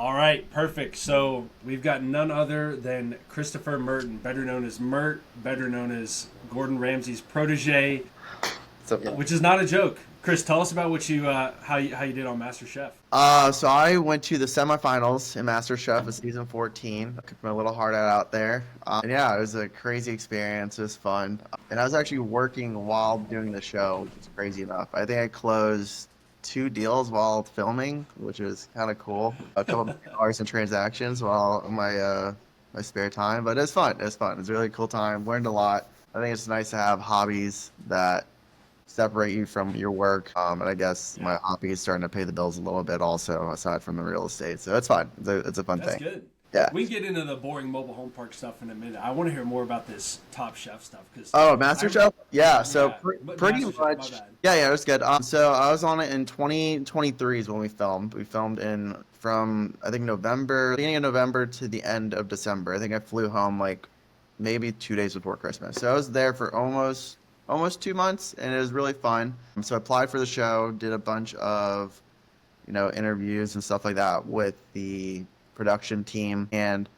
All right, perfect. So we've got none other than Christopher Murton, better known as Murt, better known as Gordon Ramsay's protege, So yeah. which is not a joke. Chris, tell us about what you how you did on MasterChef. So I went to the semifinals in MasterChef of season 14. I kicked my little heart out there. And yeah, it was a crazy experience. It was fun. And I was actually working while doing the show, which is crazy enough. I think I closed two deals while filming, which was kind of cool. A couple million dollars in transactions while my spare time. But it's fun. It's fun. It's a really cool time. Learned a lot. I think it's nice to have hobbies that separate you from your work. And I guess Yeah, my hobby is starting to pay the bills a little bit also, aside from the real estate. So it's fun. It's a fun that's thing. good. Yeah. We can get into the boring mobile home park stuff in a minute. I want to hear more about this Top Chef stuff because Oh, I MasterChef? Yeah. So yeah, but pretty MasterChef, my much. bad. Yeah, it was good. So I was on it in 2023 is when we filmed. We filmed in from I think November, beginning of November to the end of December. I think I flew home like maybe 2 days before Christmas. So I was there for almost 2 months, and it was really fun. So I applied for the show, did a bunch of interviews and stuff like that with the production team, and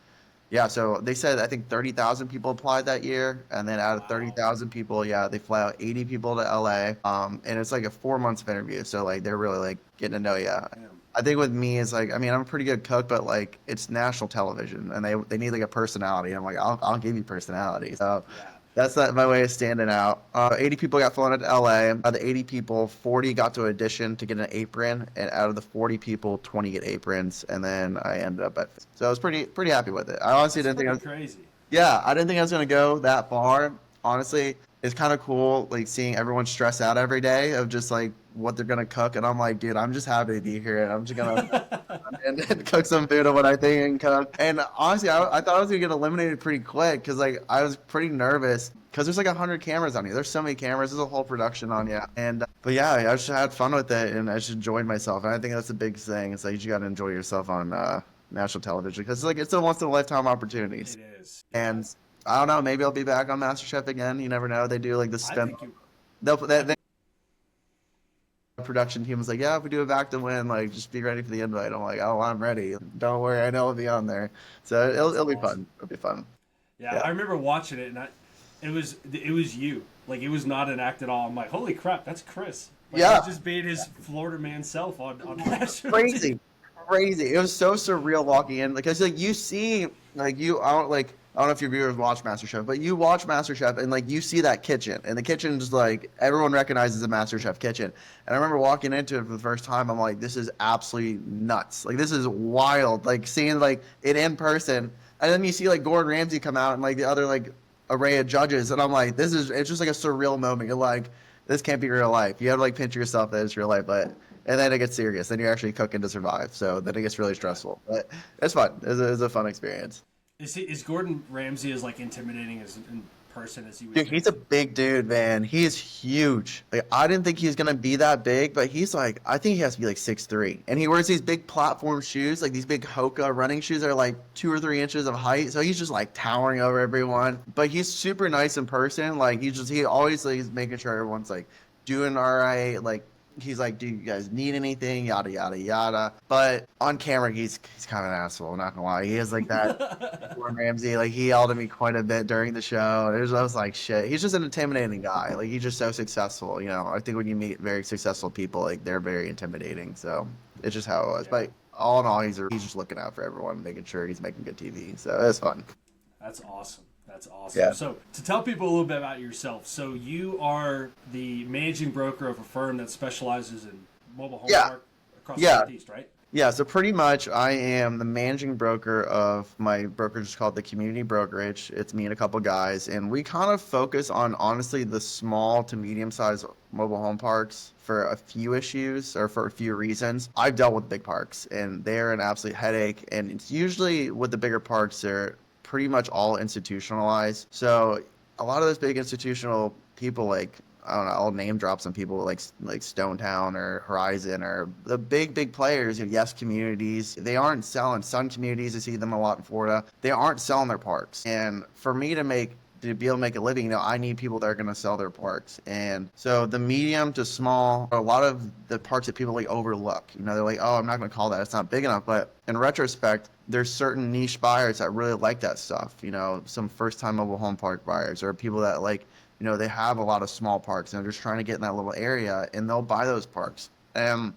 yeah, so they said I think 30,000 people applied that year, and then out of Wow. 30,000 people, yeah, they fly out 80 people to LA, and it's like a 4 months of interview, so like they're really like getting to know you. Damn. I think with me is like, I mean, I'm a pretty good cook, but like it's national television, and they need like a personality. I'm like, I'll give you personality. So Yeah. that's my way of standing out. 80 people got flown out to LA. Out of the 80 people, 40 got to audition to get an apron, and out of the 40 people, 20 get aprons, and then I ended up at. So I was pretty happy with it. I honestly That's didn't think I pretty was. crazy. Yeah, I didn't think I was gonna go that far. Honestly, it's kind of cool, like seeing everyone stress out every day of just like what they're gonna cook, and I'm like, dude, I'm just happy to be here, and I'm just gonna and cook some food of what I think and cook. And honestly, I thought I was gonna get eliminated pretty quick because like I was pretty nervous because there's like 100 cameras on you. There's so many cameras. There's a whole production on you. And but yeah, I just had fun with it and I just enjoyed myself. And I think that's a big thing. It's like you got to enjoy yourself on national television because like it's a once in a lifetime opportunity. It is. Yeah. And I don't know, maybe I'll be back on MasterChef again. You never know. They do like the I spin. think you. I The production team was like, yeah, if we do it back to win, like just be ready for the invite. I'm like, oh, I'm ready. Don't worry, I know I'll be on there. So That's it'll be awesome. fun. It'll be fun. Yeah, Yeah. I remember watching it, and it was you. Like it was not an act at all. I'm like, holy crap, that's Chris. Like he's Yeah. just being his Florida man self on national TV. Crazy, crazy. It was so surreal walking in because like you see, like I don't know if your viewers watch MasterChef, but you watch MasterChef and like you see that kitchen, and the kitchen's like everyone recognizes the MasterChef kitchen. And I remember walking into it for the first time. I'm like, this is absolutely nuts. Like this is wild. Like seeing like it in person, and then you see like Gordon Ramsay come out and like the other like array of judges, and I'm like, it's just like a surreal moment. You're like, this can't be real life. You have to like pinch yourself that it's real life, but and then it gets serious. Then you're actually cooking to survive. So then it gets really stressful. But it's fun. It's a fun experience. Is Gordon Ramsay as like intimidating as in person as you would Dude, think? he's a big dude, man. He is huge. Like I didn't think he was gonna be that big, but he's like I think he has to be like 6'3". And he wears these big platform shoes, like these big Hoka running shoes that are like 2 or 3 inches of height. So he's just like towering over everyone. But he's super nice in person. Like he always like is making sure everyone's like doing all right. Like he's like, do you guys need anything? Yada yada yada. But on camera, he's kind of an asshole. I'm not gonna lie. He is like that. Gordon Ramsay, like he yelled at me quite a bit during the show. I was like, shit. He's just an intimidating guy. Like he's just so successful. I think when you meet very successful people, like they're very intimidating. So it's just how it was. Yeah, But all in all, he's just looking out for everyone, making sure he's making good TV. So it's fun. that's awesome. That's awesome. Yeah. So to tell people a little bit about yourself, so you are the managing broker of a firm that specializes in mobile home Yeah. park across the Yeah. Northeast, right? Yeah, so pretty much I am the managing broker of my brokerage is called the Community Brokerage. It's me and a couple guys, and we kind of focus on honestly the small to medium sized mobile home parks for a few issues or for a few reasons. I've dealt with big parks and they're an absolute headache, and it's usually with the bigger parks they're pretty much all institutionalized. So a lot of those big institutional people like I don't know, I'll name drop some people like Stone Town or Horizon or the big players, Yes Communities. They aren't selling Sun Communities. I see them a lot in Florida. They aren't selling their parks. And for me to make to be able to make a living, I need people that are going to sell their parks. And so the medium to small, a lot of the parks that people like overlook, they're like, oh, I'm not going to call that, it's not big enough. But in retrospect, there's certain niche buyers that really like that stuff. Some first time mobile home park buyers, or people that like, they have a lot of small parks and they're just trying to get in that little area, and they'll buy those parks. And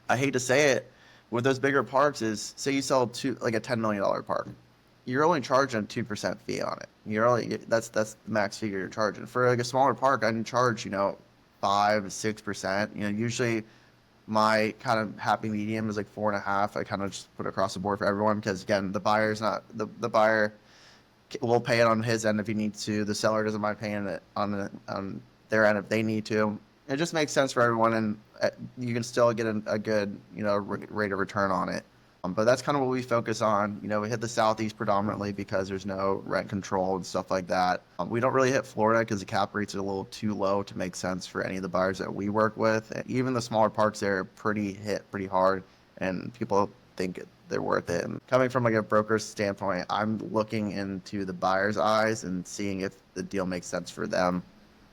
I hate to say it, with those bigger parks is, say you sell like a $10 million park, you're only charging a 2% fee on it. That's the max figure you're charging. For like a smaller park, I can charge 5-6%. Usually my kind of happy medium is like 4.5. I kind of just put it across the board for everyone, because again, the buyer's not the buyer will pay it on his end if he needs to. The seller doesn't mind paying it on their end if they need to. It just makes sense for everyone, and you can still get a good rate of return on it. But that's kind of what we focus on. We hit the Southeast predominantly because there's no rent control and stuff like that. We don't really hit Florida because the cap rates are a little too low to make sense for any of the buyers that we work with. And even the smaller parks there are pretty hard, and people think they're worth it. And coming from like a broker's standpoint, I'm looking into the buyer's eyes and seeing if the deal makes sense for them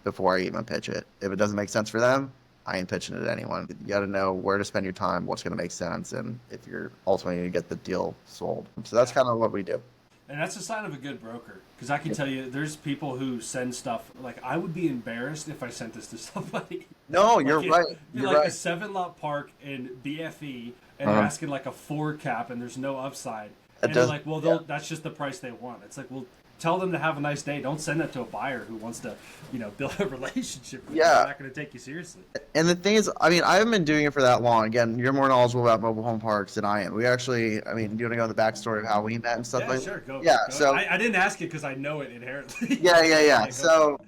before I even pitch it. If it doesn't make sense for them, I ain't pitching it to anyone. You got to know where to spend your time, what's going to make sense, and if you're ultimately going to get the deal sold. So that's kind of what we do. And that's a sign of a good broker. Because I can tell you, there's people who send stuff, like, I would be embarrassed if I sent this to somebody. No, like you're right. You're like right. a 7-lot park in BFE, and they're asking like a 4 cap, and there's no upside. And they're like, well, that's just the price they want. It's like, well, tell them to have a nice day. Don't send that to a buyer who wants to, build a relationship with you. They're not going to take you seriously. And the thing is, I haven't been doing it for that long. Again, you're more knowledgeable about mobile home parks than I am. We actually, do you want to go into the backstory of how we met and stuff like that? Yeah, sure. Go. Yeah, go. so I didn't ask it because I know it inherently. Yeah. So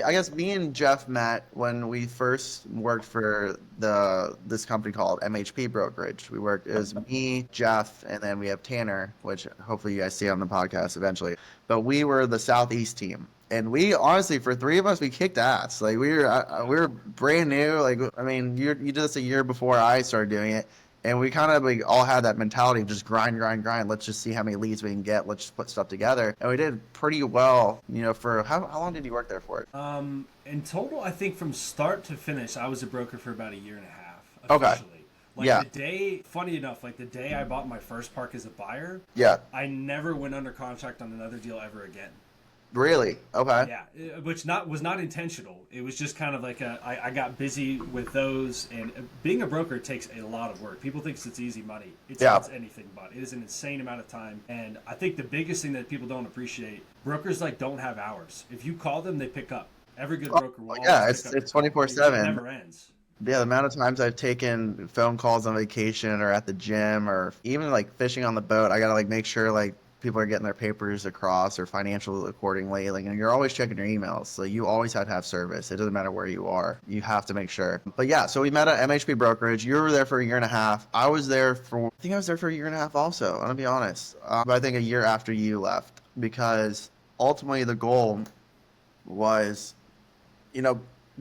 I guess me and Jeff met when we first worked for this company called MHP Brokerage. It was me, Jeff, and then we have Tanner, which hopefully you guys see on the podcast eventually. But we were the Southeast team. And we honestly, for 3 of us, we kicked ass. Like we were brand new. Like you did this a year before I started doing it, and we kind of like all had that mentality of just grind. Let's just see how many leads we can get. Let's just put stuff together, and we did pretty well. For how long did you work there for? In total, I think from start to finish, I was a broker for about 1.5 years officially. Okay. Funny enough, the day I bought my first park as a buyer, I never went under contract on another deal ever again. Really? Okay. Yeah, which was not intentional. It was just kind of like I got busy with those, and being a broker takes a lot of work. People think it's easy money. It's anything but. It is an insane amount of time, and I think the biggest thing that people don't appreciate, brokers don't have hours. If you call them, they pick up. Every good broker will. It's 24/7. It never ends. Yeah, the amount of times I've taken phone calls on vacation or at the gym or even fishing on the boat, I gotta make sure people are getting their papers across or financial accordingly. And you're always checking your emails. So you always have to have service. It doesn't matter where you are. You have to make sure. But yeah, so we met at MHP Brokerage. You were there for 1.5 years. I was there for a 1.5 years also. I'm gonna be honest. But I think a year after you left, because ultimately the goal was,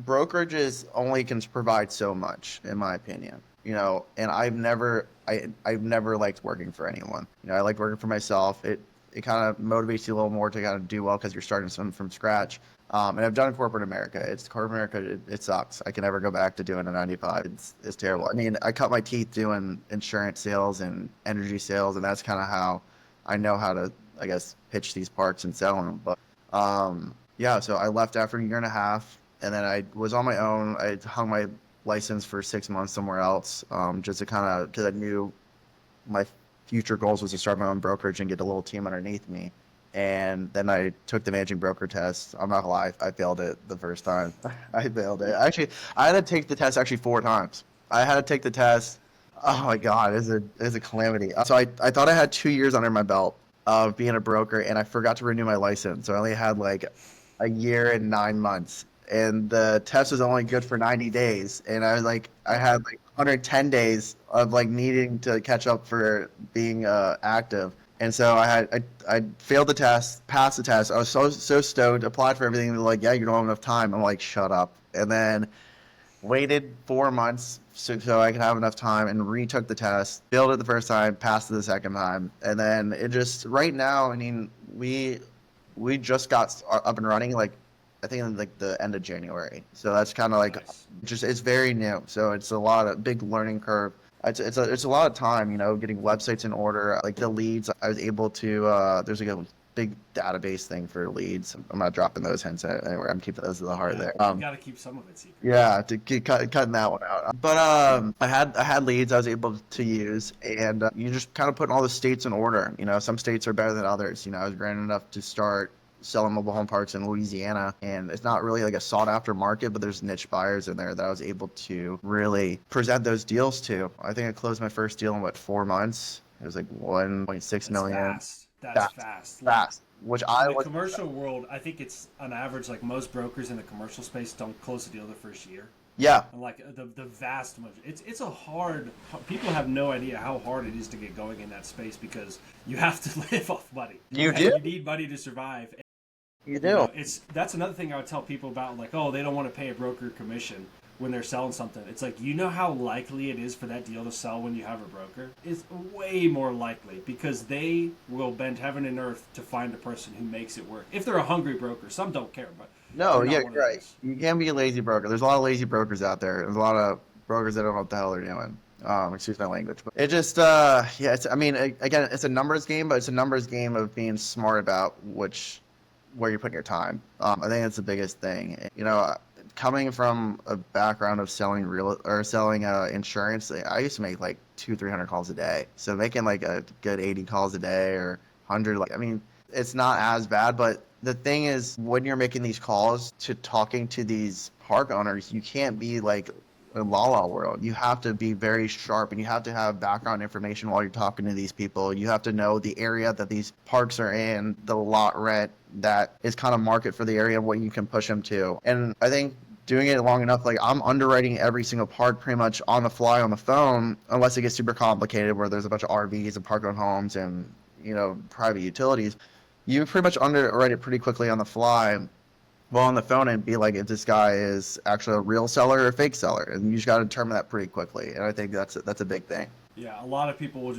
brokerages only can provide so much, in my opinion. And I've never liked working for anyone. I like working for myself. It kind of motivates you a little more to kind of do well because you're starting something from scratch. And I've done corporate America. Corporate America. It sucks. I can never go back to doing a 9 to 5. It's terrible. I cut my teeth doing insurance sales and energy sales, and that's kind of how I know how to, I guess, pitch these parks and sell them. But so I left after 1.5 years. And then I was on my own. I hung my license for 6 months somewhere else, just to because I knew my future goals was to start my own brokerage and get a little team underneath me. And then I took the managing broker test. I'm not gonna lie, I failed it the first time. I failed it. Actually, I had to take the test 4 times. I had to take the test. Oh my God, it's a calamity. So I thought I had 2 years under my belt of being a broker, and I forgot to renew my license. So I only had 1 year and 9 months. And the test was only good for 90 days. And I had 110 days of needing to catch up for being active. And so I failed the test, passed the test. I was so stoked, applied for everything. They're like, yeah, you don't have enough time. I'm like, shut up. And then waited 4 months so I could have enough time and retook the test, failed it the first time, passed it the second time. And then it just, right now, we we just got up and running like I think in like the end of January. So that's kind of like Nice. just it's very new. So it's a lot of big learning curve. It's a lot of time, getting websites in order. Like the leads, I was able to. There's like a big database thing for leads. I'm not dropping those hints anywhere. I'm keeping those to the heart Yeah, there. you got to keep some of it secret. Yeah, to keep cutting that one out. But I had leads I was able to use, and you just kind of putting all the states in order. Some states are better than others. I was granted enough to start selling mobile home parks in Louisiana, and it's not really like a sought after market, but there's niche buyers in there that I was able to really present those deals to. I think I closed my first deal in 4 months. It was like 1.6 million. Fast. That's fast. Fast. Which In I the was commercial world, I think it's on average like most brokers in the commercial space don't close a deal the first year. yeah. And like the vast majority, it's a hard. People have no idea how hard it is to get going in that space because you have to live off money. You And do. You need money to survive. You do. That's another thing I would tell people about, like, oh, they don't want to pay a broker commission when they're selling something. It's like, how likely it is for that deal to sell when you have a broker? It's way more likely because they will bend heaven and earth to find a person who makes it work. If they're a hungry broker, some don't care, but No, they're not yeah, one you're of right. those. You can't be a lazy broker. There's a lot of lazy brokers out there. There's a lot of brokers that don't know what the hell they're doing. Excuse my language, but it just, yeah. Again, it's a numbers game, but it's a numbers game of being smart about where you're putting your time. I think that's the biggest thing. Coming from a background of selling selling insurance, I used to make like 200-300 calls a day. So making like a good 80 calls a day or 100, it's not as bad. But the thing is, when you're making these calls to talking to these park owners, you can't be like in la la world. You have to be very sharp, and you have to have background information while you're talking to these people. You have to know the area that these parks are in, the lot rent that is kind of market for the area, what you can push them to. And I think doing it long enough, like I'm underwriting every single park pretty much on the fly on the phone, unless it gets super complicated where there's a bunch of RVs and park-owned homes and private utilities. You pretty much underwrite it pretty quickly on the fly well on the phone and be like if this guy is actually a real seller or a fake seller, and you just got to determine that pretty quickly. And I think that's a big thing. Yeah, a lot of people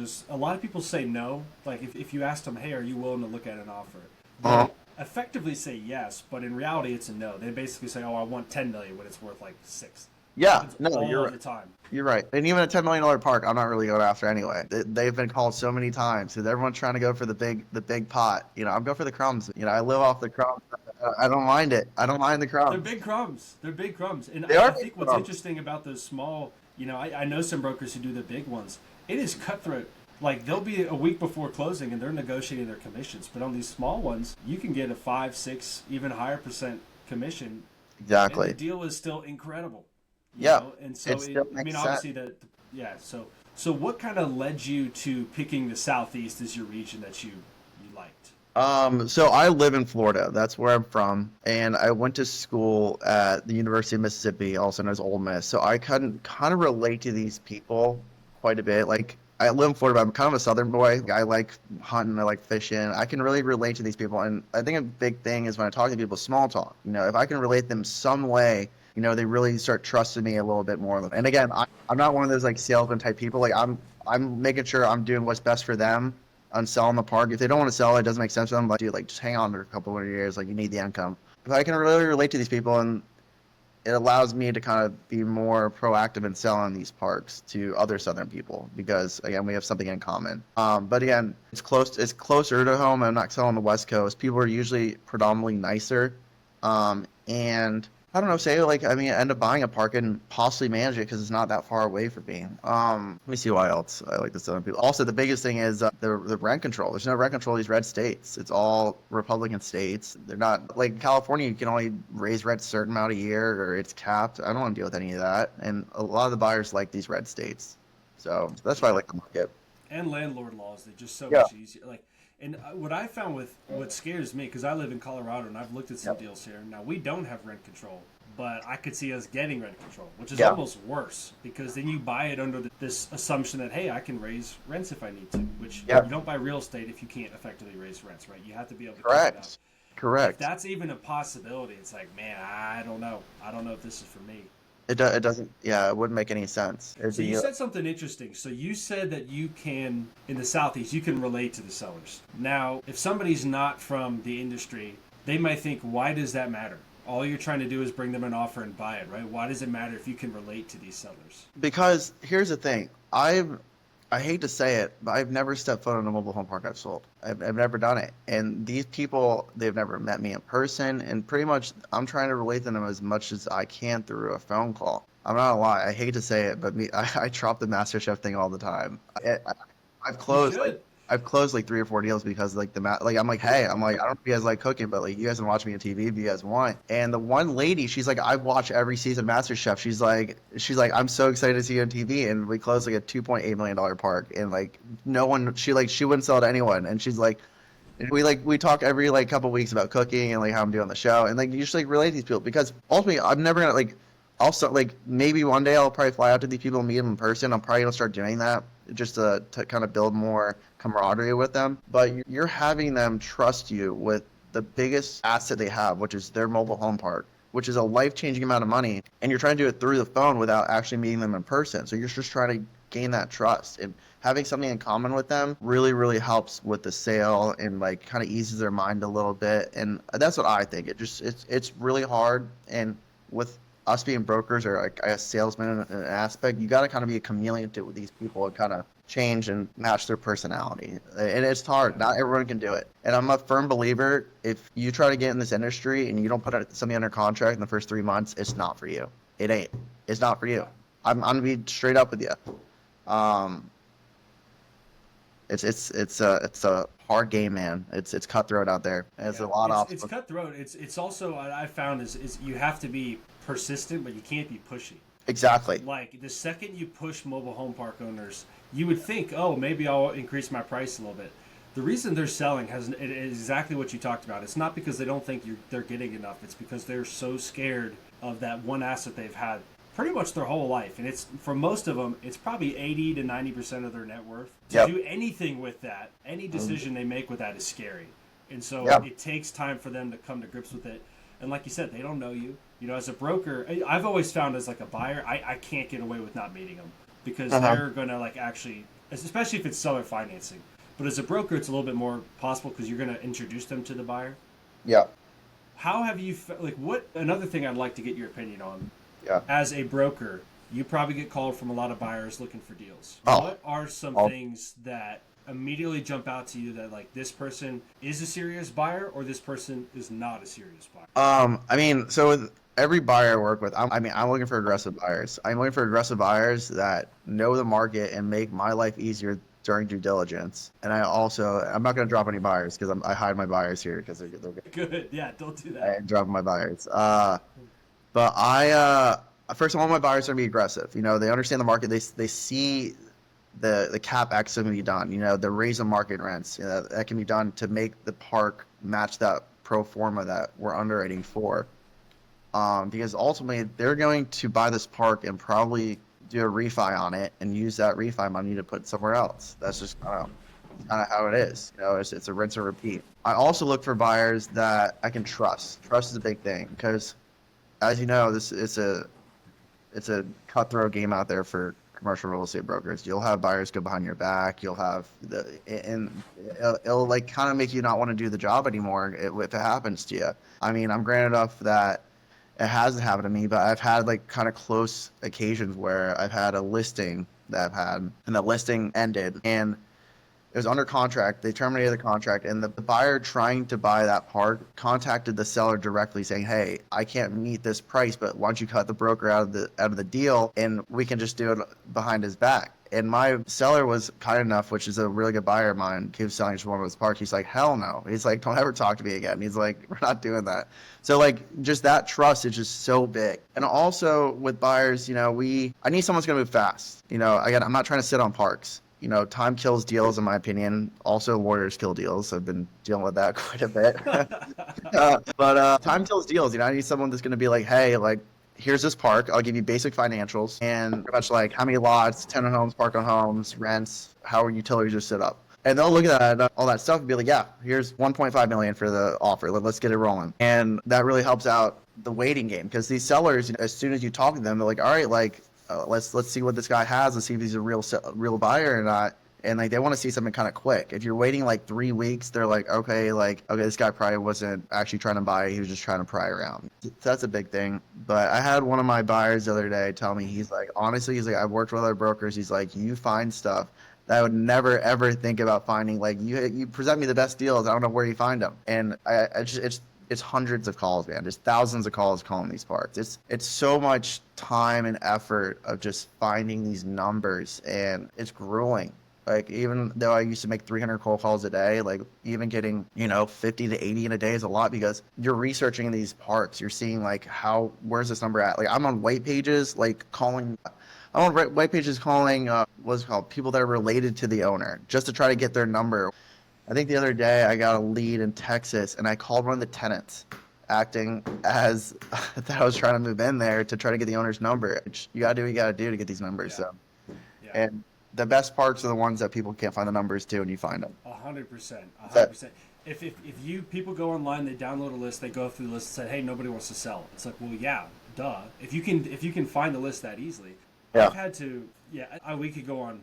say no. Like if you ask them, hey, are you willing to look at an offer? They effectively say yes, but in reality it's a no. They basically say, oh, I want 10 million when it's worth like 6. Yeah, It's no, all you're the right. time. You're right. And even a $10 million park, I'm not really going after anyway. They've been called so many times because everyone's trying to go for the big pot. I'm going for the crumbs. I live off the crumbs. I don't mind it. I don't mind the crumbs. They're big crumbs. They're big crumbs. And They I are think big what's crumbs. interesting about those small, I know some brokers who do the big ones. It is cutthroat. Like they'll be a week before closing and they're negotiating their commissions. But on these small ones, you can get a 5, 6, even higher percent commission. Exactly. And the deal is still incredible. Yeah. And so Still makes obviously yeah. So what kind of led you to picking the Southeast as your region that you liked? So I live in Florida. That's where I'm from, and I went to school at the University of Mississippi, also known as Ole Miss. So I couldn't kind of relate to these people quite a bit. Like I live in Florida, but I'm kind of a Southern boy. I like hunting, I like fishing. I can really relate to these people, and I think a big thing is when I talk to people, small talk. If I can relate them some way, they really start trusting me a little bit more. And again, I'm not one of those like salesman type people. Like I'm making sure I'm doing what's best for them on selling the park. If they don't want to sell it, doesn't make sense to them. Like, dude, like just hang on for a couple of years. Like you need the income. But I can really relate to these people, and it allows me to kind of be more proactive in selling these parks to other Southern people because again, we have something in common. But again, it's closer to home. I'm not selling the West Coast. People are usually predominantly nicer, and I don't know, I end up buying a park and possibly manage it because it's not that far away from me. Let me see why else I like to sell people. Also, the biggest thing is the rent control. There's no rent control in these red states. It's all Republican states. They're not like in California. You can only raise rent a certain amount a year or it's capped. I don't want to deal with any of that. And a lot of the buyers like these red states. So that's why I like the market. And landlord laws, they're just so Yeah. much easier. And what I found with what scares me, because I live in Colorado and I've looked at some deals here. Now we don't have rent control, but I could see us getting rent control, which is almost worse because then you buy it under this assumption that hey, I can raise rents if I need to. Which you don't buy real estate if you can't effectively raise rents, right? You have to be able to keep it up. Correct. If that's even a possibility, it's like, man, I don't know. I don't know if this is for me. It doesn't, yeah, it wouldn't make any sense. It'd So you be, said something interesting. So you said that you can, in the Southeast, you can relate to the sellers. Now, if somebody's not from the industry, they might think, why does that matter? All you're trying to do is bring them an offer and buy it, right? Why does it matter if you can relate to these sellers? because here's the thing. I hate to say it, but I've never stepped foot in a mobile home park I've sold. I've never done it. And these people, they've never met me in person. And pretty much, I'm trying to relate to them as much as I can through a phone call. I'm not gonna lie. I hate to say it, but I drop the MasterChef thing all the time. I've You closed like should. I've closed like 3 or 4 deals because like like I'm like, hey, I'm like, I don't know if you guys like cooking, but like you guys can watch me on TV if you guys want. And the one lady, she's like, I watch every season of MasterChef. She's like, I'm so excited to see you on TV. And we closed like a $2.8 million park, and like no one, she wouldn't sell it to anyone. And she's like, we talk every like couple weeks about cooking and like how I'm doing on the show, and like you just like relate to these people because ultimately I'm never gonna like. Also, like maybe one day I'll probably fly out to these people and meet them in person. I'm probably gonna start doing that just to kind of build more camaraderie with them. But you're having them trust you with the biggest asset they have, which is their mobile home park, which is a life-changing amount of money, and you're trying to do it through the phone without actually meeting them in person. So you're just trying to gain that trust, and having something in common with them really, really helps with the sale and like kind of eases their mind a little bit. And that's what I think. It's really hard, and with us being brokers or like a salesman in an aspect, you got to kind of be a chameleon to with these people and kind of change and match their personality. And it's hard. Not everyone can do it. And I'm a firm believer, if you try to get in this industry and you don't put something under contract in the first 3 months, it's not for you. It ain't. It's not for you. I'm gonna be straight up with you. Um, it's a hard game, man. It's cutthroat out there. There's a lot of It's cutthroat. It's also what I found is you have to be persistent, but you can't be pushy. exactly. Like the second you push mobile home park owners, you would think, oh, maybe I'll increase my price a little bit. The reason they're selling it is exactly what you talked about. It's not because they don't think they're getting enough. It's because they're so scared of that one asset they've had pretty much their whole life, and it's for most of them, it's probably 80 to 90% of their net worth. To Yep. do anything with that, any decision they make with that is scary, and so Yep. it takes time for them to come to grips with it. And like you said, they don't know you. You know, as a broker, I've always found as like a buyer, I can't get away with not meeting them because they're gonna like actually, especially if it's seller financing. But as a broker, it's a little bit more possible because you're gonna introduce them to the buyer. Yeah. How have you like what? Another thing I'd like to get your opinion on. Yeah. As a broker, you probably get called from a lot of buyers looking for deals. Oh. What are some things that immediately jump out to you that like this person is a serious buyer or this person is not a serious buyer? I mean, so with every buyer I work with, I'm looking for aggressive buyers. I'm looking for aggressive buyers that know the market and make my life easier during due diligence. And I'm not going to drop any buyers because I hide my buyers here because they're Good. Yeah, don't do that. I drop my buyers. But first of all, my buyers are going to be aggressive. You know, they understand the market. They see the capex that can be done. You know, the raise of market rents that can be done to make the park match that pro forma that we're underwriting for. Because ultimately they're going to buy this park and probably do a refi on it and use that refi money to put somewhere else. That's just kind of how it is. You know, it's a rinse and repeat. I also look for buyers that I can trust. Trust is a big thing because, as you know, it's a cutthroat game out there for commercial real estate brokers. You'll have buyers go behind your back. You'll have it'll like kind of make you not want to do the job anymore if it happens to you. I mean, I'm granted enough that it hasn't happened to me, but I've had like kind of close occasions where I've had a listing that I've had, and the listing ended, and it was under contract. They terminated the contract, and the buyer trying to buy that park contacted the seller directly, saying, "Hey, I can't meet this price, but why don't you cut the broker out of the deal, and we can just do it behind his back." And my seller was kind enough, which is a really good buyer of mine, keeps selling just one of his parks. He's like, "Hell no!" He's like, "Don't ever talk to me again." He's like, "We're not doing that." So like, just that trust is just so big. And also with buyers, you know, I need someone who's gonna move fast. You know, again, I'm not trying to sit on parks. You know, time kills deals, in my opinion. Also, lawyers kill deals. I've been dealing with that quite a bit. But time kills deals. You know, I need someone that's going to be like, hey, like, here's this park. I'll give you basic financials and pretty much like how many lots, tenant homes, park on homes, rents, how are utilities are set up. And they'll look at that, all that stuff and be like, yeah, here's 1.5 million for the offer. Let's get it rolling. And that really helps out the waiting game, because these sellers, as soon as you talk to them, they're like, all right, like, let's see what this guy has. Let's see if he's a real buyer or not. And like, they want to see something kind of quick. If you're waiting like 3 weeks, they're okay, this guy probably wasn't actually trying to buy. He was just trying to pry around. That's a big thing. But I had one of my buyers the other day tell me, he's like, honestly, he's like, I've worked with other brokers. He's like, you find stuff that I would never ever think about finding. Like, you present me the best deals. I don't know where you find them. And I just it's hundreds of calls, man. Just thousands of calls calling these parts. It's so much time and effort of just finding these numbers, and it's grueling. Like, even though I used to make 300 cold calls a day, like, even getting, 50 to 80 in a day is a lot, because you're researching these parts. You're seeing, like, where's this number at? Like, I'm on white pages, like, calling, what's it called? People that are related to the owner, just to try to get their number. I think the other day I got a lead in Texas, and I called one of the tenants, acting as that I was trying to move in there to try to get the owner's number. You gotta do what you gotta do to get these numbers. Yeah. So, Yeah. and the best parts are the ones that people can't find the numbers to, and you find them. 100%. 100%. If people go online, they download a list, they go through the list and say, hey, nobody wants to sell. It's like, well, yeah, duh. If you can find the list that easily. Yeah. I've had to, we could go on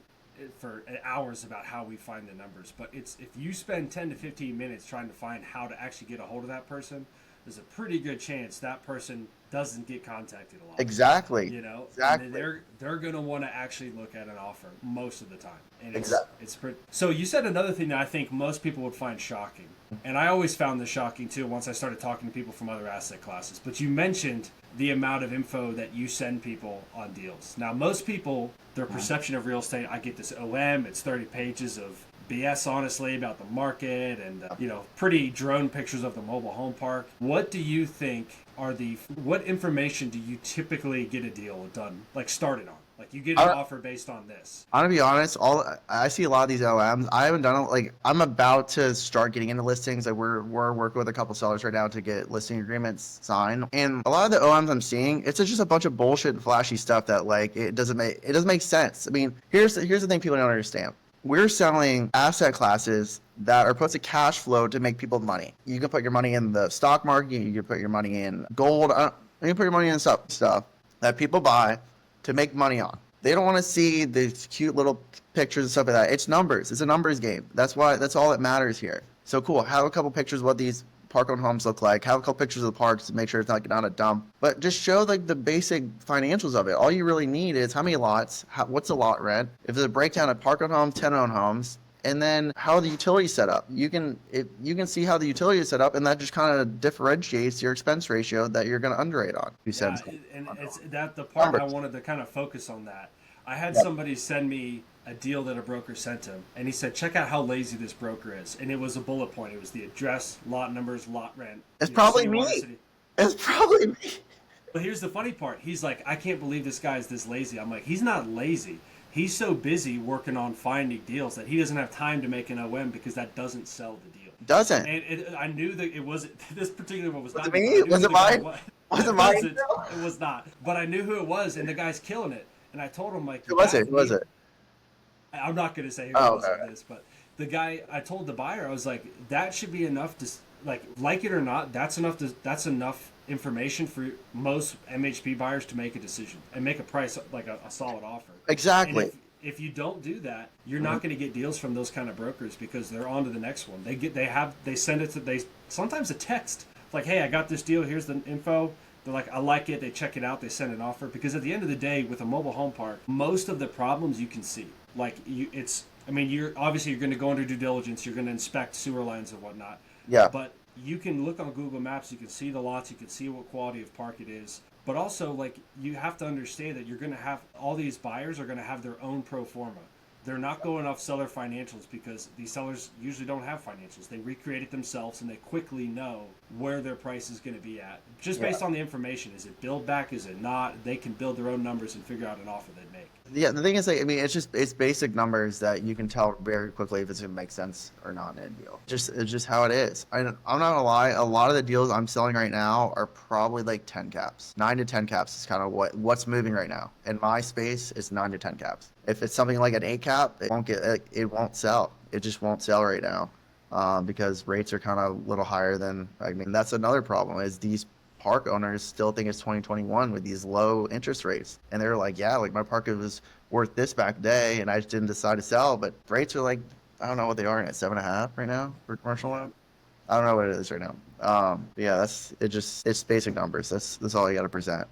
for hours about how we find the numbers, but if you spend 10 to 15 minutes trying to find how to actually get a hold of that person, there's a pretty good chance that person doesn't get contacted a lot. Exactly. Exactly. And they're going to want to actually look at an offer most of the time. And it's pretty. So you said another thing that I think most people would find shocking, and I always found this shocking too once I started talking to people from other asset classes. But you mentioned the amount of info that you send people on deals. Now, most people, their perception of real estate, I get this OM, it's 30 pages of BS, honestly, about the market and, pretty drone pictures of the mobile home park. What do you think what information do you typically get a deal done, like started on? Like, you get an offer based on this. I'm gonna be honest, I see a lot of these LMs. I haven't done it. Like, I'm about to start getting into listings. Like, we're working with a couple sellers right now to get listing agreements signed. And a lot of the OMs I'm seeing, it's just a bunch of bullshit and flashy stuff that, like, it doesn't make sense. I mean, here's the thing people don't understand. We're selling asset classes that are supposed to cash flow to make people money. You can put your money in the stock market. You can put your money in gold. You can put your money in stuff that people buy to make money on. They don't want to see these cute little pictures and stuff like that. It's numbers. It's a numbers game. That's all that matters here. So cool. Have a couple pictures of what these park-owned homes look like. Have a couple pictures of the parks to make sure it's not a dump. But just show, like, the basic financials of it. All you really need is how many lots, what's the lot rent, if there's a breakdown of park-owned homes, tenant-owned homes, and then how are the utilities set up. You can see how the utility is set up, and that just kind of differentiates your expense ratio that you're going to underwrite on. And it's that the part I wanted to kind of focus on that. I had somebody send me a deal that a broker sent him, and he said, check out how lazy this broker is. And it was a bullet point. It was the address, lot numbers, lot rent. It's probably me. It's probably me. But here's the funny part. He's like, I can't believe this guy is this lazy. I'm like, he's not lazy. He's so busy working on finding deals that he doesn't have time to make an OM, because that doesn't sell the deal. Doesn't. And I knew that it wasn't, this particular one was not me. Was it mine? Was it mine? It was not. But I knew who it was, and the guy's killing it. And I told him, like, who was it? Who was it? I'm not going to say who it was on this, but the guy, I told the buyer, I was like, that should be enough to, like it or not, that's enough information for most MHP buyers to make a decision and make a price, like a solid offer. Exactly. And if you don't do that, you're not going to get deals from those kind of brokers, because they're on to the next one. They send it to, sometimes a text, like, hey, I got this deal, here's the info. They're like, I like it. They check it out. They send an offer. Because at the end of the day, with a mobile home park, most of the problems you can see. Like, you're going to go under due diligence. You're going to inspect sewer lines and whatnot. Yeah. But you can look on Google Maps. You can see the lots. You can see what quality of park it is. But also, like, you have to understand that you're going to have, all these buyers are going to have their own pro forma. They're not going off seller financials, because these sellers usually don't have financials. They recreate it themselves, and they quickly know where their price is going to be at, just based on the information. Is it build back? Is it not? They can build their own numbers and figure out an offer they'd make. Yeah, the thing is, like, I mean, it's basic numbers that you can tell very quickly if it's gonna make sense or not in a deal. It's just how it is. I'm not gonna lie, a lot of the deals I'm selling right now are probably like 10 caps. 9 to 10 caps is kind of what's moving right now. In my space, it's 9 to 10 caps. If it's something like an 8 cap, it won't sell. It just won't sell right now. Because rates are kind of a little higher than, I mean, that's another problem is these park owners still think it's 2021 with these low interest rates. And they're like, yeah, like my park was worth this back day and I just didn't decide to sell. But rates are like, I don't know what they are at 7.5 right now for commercial loan. I don't know what it is right now. Yeah, it's basic numbers. That's all you got to present.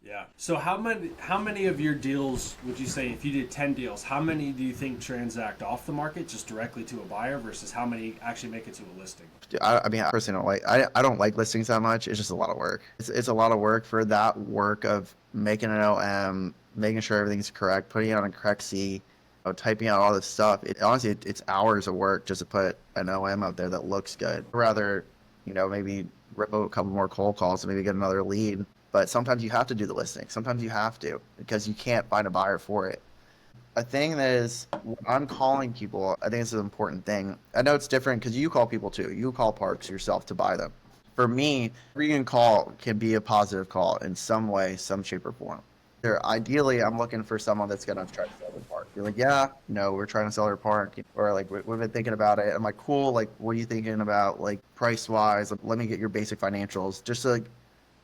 Yeah. So how many of your deals would you say, if you did 10 deals, how many do you think transact off the market just directly to a buyer versus how many actually make it to a listing? I mean, I personally don't like. I don't like listings that much. It's just a lot of work. It's a lot of work for that work of making an OM, making sure everything's correct, putting it on a correct C, typing out all this stuff. Honestly, it's hours of work just to put an OM out there that looks good. Rather, maybe rip a couple more cold calls and maybe get another lead. But sometimes you have to do the listing. Sometimes you have to because you can't find a buyer for it. A thing that is, when I'm calling people, I think it's an important thing. I know it's different because you call people too. You call parks yourself to buy them. For me, every call can be a positive call in some way, some shape or form. Ideally, I'm looking for someone that's going to try to sell their park. You're like, yeah, no, we're trying to sell their park. Or like, we've been thinking about it. I'm like, cool. Like, what are you thinking about, like, price wise? Like, let me get your basic financials. Just so, like,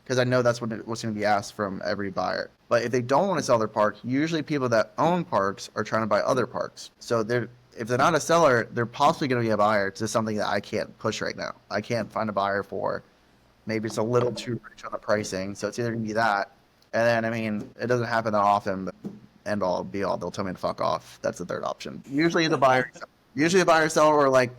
because I know that's what's going to be asked from every buyer. But if they don't want to sell their park, usually people that own parks are trying to buy other parks. So if they're not a seller, they're possibly going to be a buyer to something that I can't push right now. I can't find a buyer for. Maybe it's a little too rich on the pricing. So it's either going to be that. And then, I mean, it doesn't happen that often, but end all be all. They'll tell me to fuck off. That's the third option. Usually the buyer, usually a buyer seller, or like,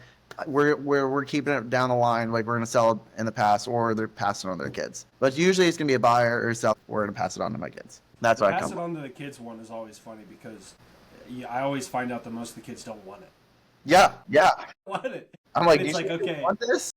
we're keeping it down the line, like we're gonna sell it in the past, or they're passing it on to their kids. But usually it's gonna be a buyer or sell. We're gonna pass it on to my kids. That's The what I pass come. it on to the kids one is always funny because I always find out that most of the kids don't want it. Yeah, yeah. Want it. I'm like, And it's you like, okay, want this?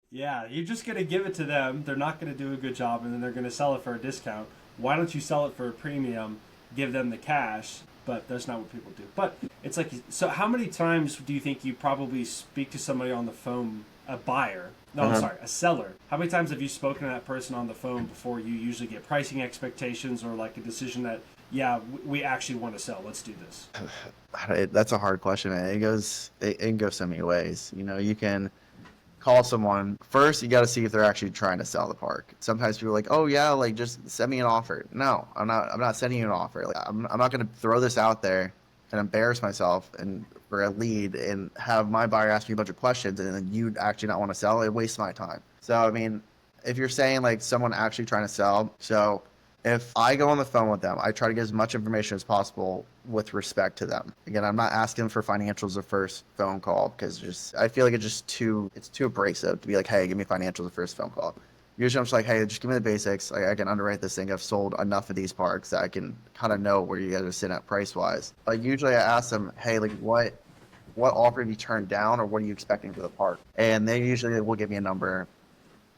yeah, you're just gonna give it to them. They're not gonna do a good job, and then they're gonna sell it for a discount. Why don't you sell it for a premium? Give them the cash. But that's not what people do. But it's like, so how many times do you think you probably speak to somebody on the phone, a buyer? No, I'm sorry, a seller. How many times have you spoken to that person on the phone before you usually get pricing expectations or like a decision that, yeah, we actually want to sell. Let's do this. That's a hard question, man. It can go so many ways. You can call someone first. You got to see if they're actually trying to sell the park. Sometimes people are like, oh yeah, like just send me an offer. No, I'm not sending you an offer. Like, I'm not going to throw this out there and embarrass myself and for a lead and have my buyer ask me a bunch of questions and then you actually not want to sell. It wastes my time. So I mean, if you're saying like someone actually trying to sell, so if I go on the phone with them, I try to get as much information as possible with respect to them. Again, I'm not asking for financials the first phone call because I feel like it's too abrasive to be like, hey, give me financials the first phone call. Usually I'm just like, hey, just give me the basics. Like, I can underwrite this thing. I've sold enough of these parks that I can kind of know where you guys are sitting at price wise. Like usually I ask them, hey, like what offer have you turned down or what are you expecting for the park? And they usually will give me a number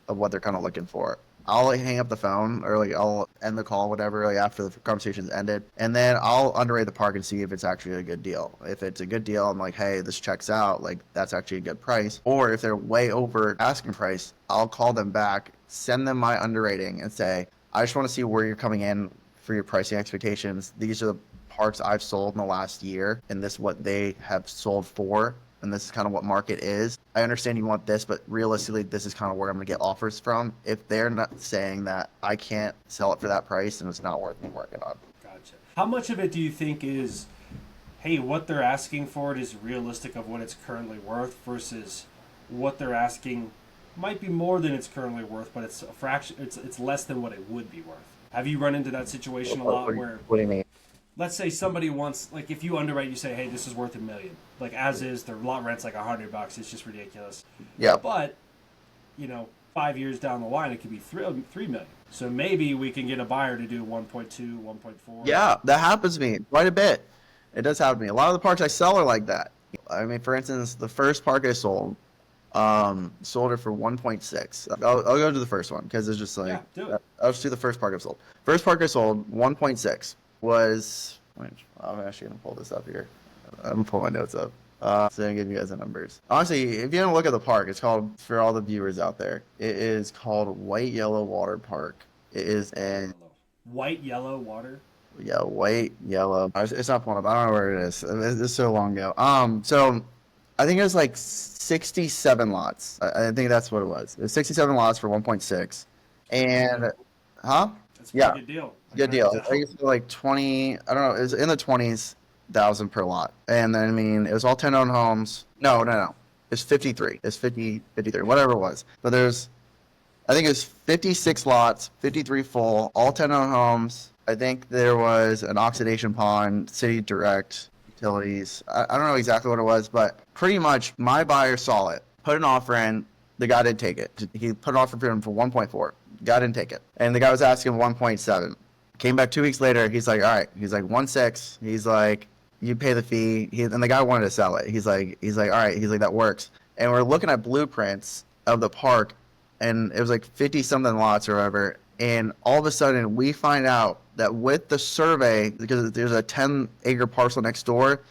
of what they're kind of looking for. I'll like hang up the phone or like I'll end the call, whatever, like after the conversation's ended. And then I'll underwrite the park and see if it's actually a good deal. If it's a good deal, I'm like, hey, this checks out. Like that's actually a good price. Or if they're way over asking price, I'll call them back, send them my underwriting and say, I just want to see where you're coming in for your pricing expectations. These are the parks I've sold in the last year and this is what they have sold for. And this is kind of what market is. I understand you want this, but realistically, this is kind of where I'm going to get offers from. If they're not saying that I can't sell it for that price, then it's not worth me working on. Gotcha. How much of it do you think is, hey, what they're asking for it is realistic of what it's currently worth versus what they're asking might be more than it's currently worth, but it's a fraction. It's less than what it would be worth. Have you run into that situation a lot where? What do you mean? Let's say somebody wants, like, if you underwrite, you say, hey, this is worth $1 million. Like, as is, their lot rent's like $100. It's just ridiculous. Yeah. But, 5 years down the line, it could be $3 million. So maybe we can get a buyer to do 1.2, 1.4. Yeah, that happens to me quite a bit. It does happen to me. A lot of the parks I sell are like that. I mean, for instance, the first park I sold it for 1.6. I'll go to the first one because it's just like, Yeah, do it. I'll just do the first park I sold. First park I sold, 1.6 was I'm actually gonna pull this up here. I'm gonna pull my notes up. So I'm gonna give you guys the numbers. Honestly, if you don't look at the park, it's called, for all the viewers out there, it is called White Yellow Water Park. It is in White Yellow Water. yeah, white, yellow. It's not pulling up. I don't know where it is. It's so long ago. So I think it was like 67 lots. I think that's what it was. It was 67 lots for 1.6. And, huh? That's a pretty good deal. Good deal. I think it's like 20, I don't know, it was in the 20s thousand per lot. And then, I mean, it was all 10 owned homes. No. It's 53. It's 53, whatever it was. But I think it was 56 lots, 53 full, all 10 owned homes. I think there was an oxidation pond, city direct, utilities. I don't know exactly what it was, but pretty much my buyer saw it, put an offer in. The guy didn't take it. He put an offer in for 1.4. Guy didn't take it. And the guy was asking 1.7. Came back 2 weeks later. He's like, all right. He's like, 1.6. He's like, you pay the fee. And the guy wanted to sell it. He's like, all right. He's like, that works. And we're looking at blueprints of the park, and it was like 50 something lots or whatever. And all of a sudden, we find out that with the survey, because there's a 10-acre parcel next door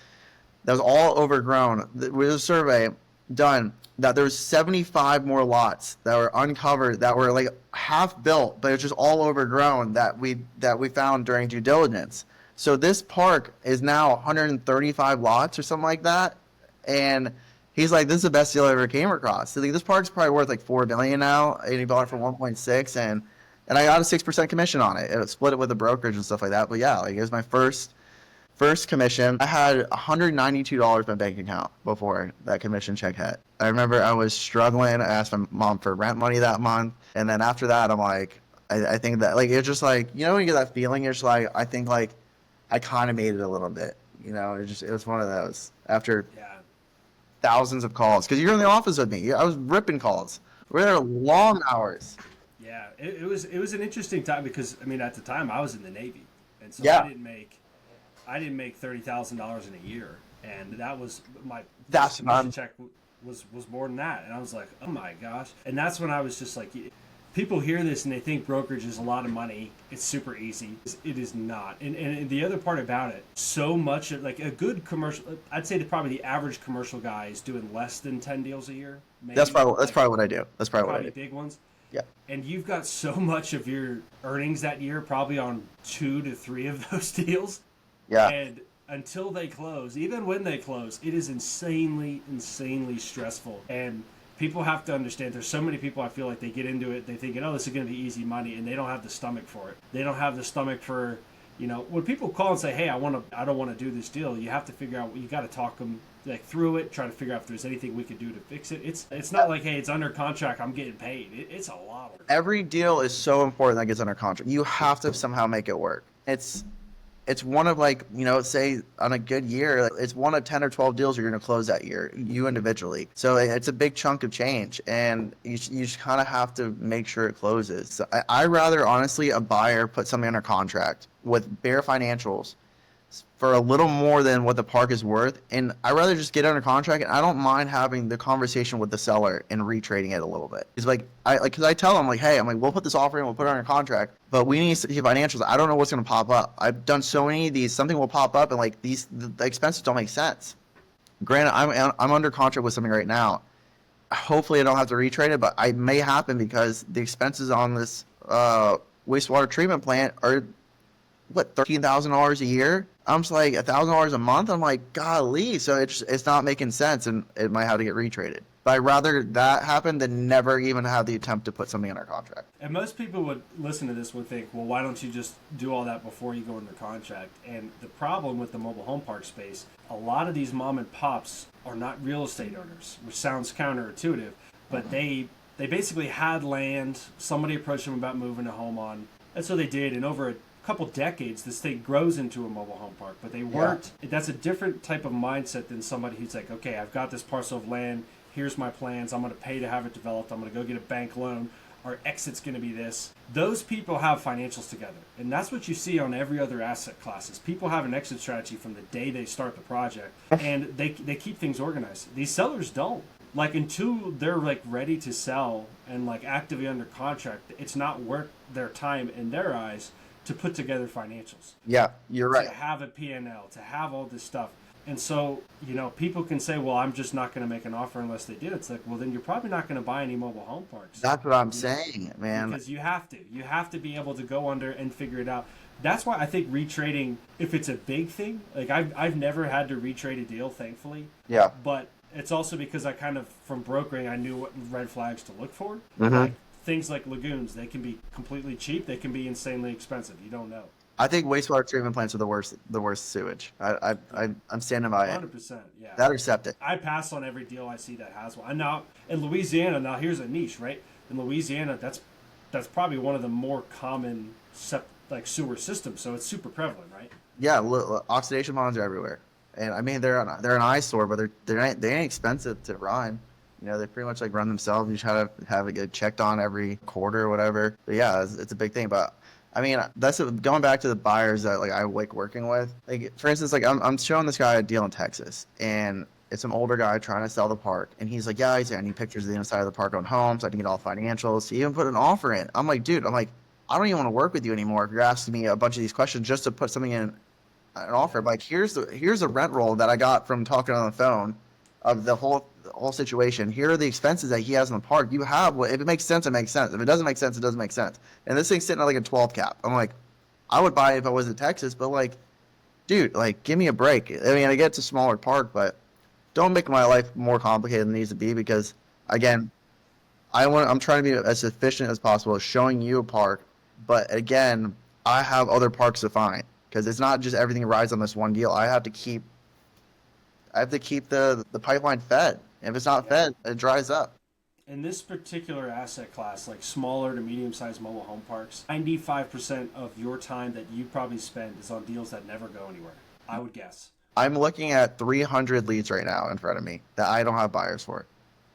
that was all overgrown, with a survey done, that there's 75 more lots that were uncovered, that were like half built, but it's just all overgrown, that we found during due diligence. So this park is now 135 lots or something like that. And he's like, this is the best deal I ever came across. So this park's probably worth like $4 million now, and he bought it for 1.6, and I got a 6% commission on it. It split it with the brokerage and stuff like that. But yeah, like it was my first commission. I had $192 in my bank account before that commission check hit. I remember I was struggling. I asked my mom for rent money that month. And then after that, I'm like, I think that, like, it's just like, you know, when you get that feeling, it's like, I think like I kind of made it a little bit, you know, it was one of those after thousands of calls. Cause you're in the office with me. I was ripping calls. We're there long hours. Yeah. It was an interesting time because, I mean, at the time I was in the Navy, and so yeah. I didn't make $30,000 in a year, and that was my commission check was more than that, and I was like, oh my gosh. And that's when I was just like, people hear this and they think brokerage is a lot of money. It's super easy. It is not. And the other part about it, so much like a good commercial, I'd say that probably the average commercial guy is doing less than 10 deals a year. Maybe. That's probably what I do. That's probably what I do. Big ones. Yeah. And you've got so much of your earnings that year probably on 2 to 3 of those deals. Yeah. And until they close, even when they close, it is insanely stressful. And people have to understand, there's so many people, I feel like they get into it, they think, oh, this is going to be easy money, and they don't have the stomach for it. They don't have the stomach for, you know, when people call and say, hey, I don't want to do this deal, you have to figure out, you got to talk them like through it, try to figure out if there's anything we could do to fix it. It's not like, hey, it's under contract, I'm getting paid. It's a lot of work. Every deal is so important that gets under contract. You have to somehow make it work. It's one of, like, you know, say on a good year, it's one of 10 or 12 deals you're going to close that year, you individually. So it's a big chunk of change, and you just kind of have to make sure it closes. So I rather, honestly, a buyer put something under contract with bare financials for a little more than what the park is worth, and I'd rather just get under contract, and I don't mind having the conversation with the seller and retrading it a little bit. It's like, because I tell them, like, hey, I'm like, we'll put this offer in, we'll put it under contract, but we need to see financials. I don't know what's going to pop up. I've done so many of these, something will pop up, and like the expenses don't make sense. Granted, I'm under contract with something right now. Hopefully I don't have to retrade it, but it may happen because the expenses on this wastewater treatment plant are, what, $13,000 a year? I'm just like $1,000 a month. I'm like, golly. So it's not making sense, and it might have to get retraded. But I'd rather that happen than never even have the attempt to put something in our contract. And most people would listen to this would think, well, why don't you just do all that before you go under contract? And the problem with the mobile home park space, a lot of these mom and pops are not real estate owners, which sounds counterintuitive, but they basically had land. Somebody approached them about moving a home on. And so they did. And over a couple decades, this thing grows into a mobile home park, but they weren't. Yeah. That's a different type of mindset than somebody who's like, okay, I've got this parcel of land, here's my plans, I'm going to pay to have it developed, I'm going to go get a bank loan, our exit's going to be this. Those people have financials together, and that's what you see on every other asset classes. People have an exit strategy from the day they start the project, and they keep things organized. These sellers don't. Like, until they're like ready to sell and like actively under contract, it's not worth their time in their eyes to put together financials. Yeah, you're right. To have a P&L, to have all this stuff. And so, people can say, well, I'm just not going to make an offer unless they do. It's like, well, then you're probably not going to buy any mobile home parks. That's what I'm saying, man. Because you have to. You have to be able to go under and figure it out. That's why I think retrading, if it's a big thing, like I've never had to retrade a deal, thankfully. Yeah. But it's also because I kind of, from brokering, I knew what red flags to look for. Mm-hmm. Like things like lagoons, they can be completely cheap. They can be insanely expensive. You don't know. I think wastewater treatment plants are the worst sewage. I'm standing by it. 100%, yeah. That or septic. I pass on every deal I see that has one. And now in Louisiana, now here's a niche, right? In Louisiana, that's probably one of the more common sewer systems, so it's super prevalent, right? Yeah, oxidation ponds are everywhere, and I mean they're an eyesore, but they ain't expensive to run. They pretty much like run themselves. You just have to have it get checked on every quarter or whatever. But yeah, it's a big thing. But I mean, that's going back to the buyers that like I like working with. Like for instance, like I'm showing this guy a deal in Texas, and it's an older guy trying to sell the park, and he's like, yeah, I need pictures of the inside of the park on home, so I can get all financials. He even put an offer in. I'm like, dude, I don't even want to work with you anymore if you're asking me a bunch of these questions just to put something in an offer. Like here's a rent roll that I got from talking on the phone of the whole situation. Here are the expenses that he has in the park. You have, if it makes sense, it makes sense. If it doesn't make sense, it doesn't make sense. And this thing's sitting at like a 12 cap. I'm like, I would buy it if I was in Texas, but like, dude, like give me a break. I mean, I get it's a smaller park, but don't make my life more complicated than it needs to be, because again, I'm trying to be as efficient as possible as showing you a park. But again, I have other parks to find, because it's not just everything rides on this one deal. I have to keep the pipeline fed. If it's not fed, it dries up. In this particular asset class, like smaller to medium-sized mobile home parks, 95% of your time that you probably spend is on deals that never go anywhere, I would guess. I'm looking at 300 leads right now in front of me that I don't have buyers for.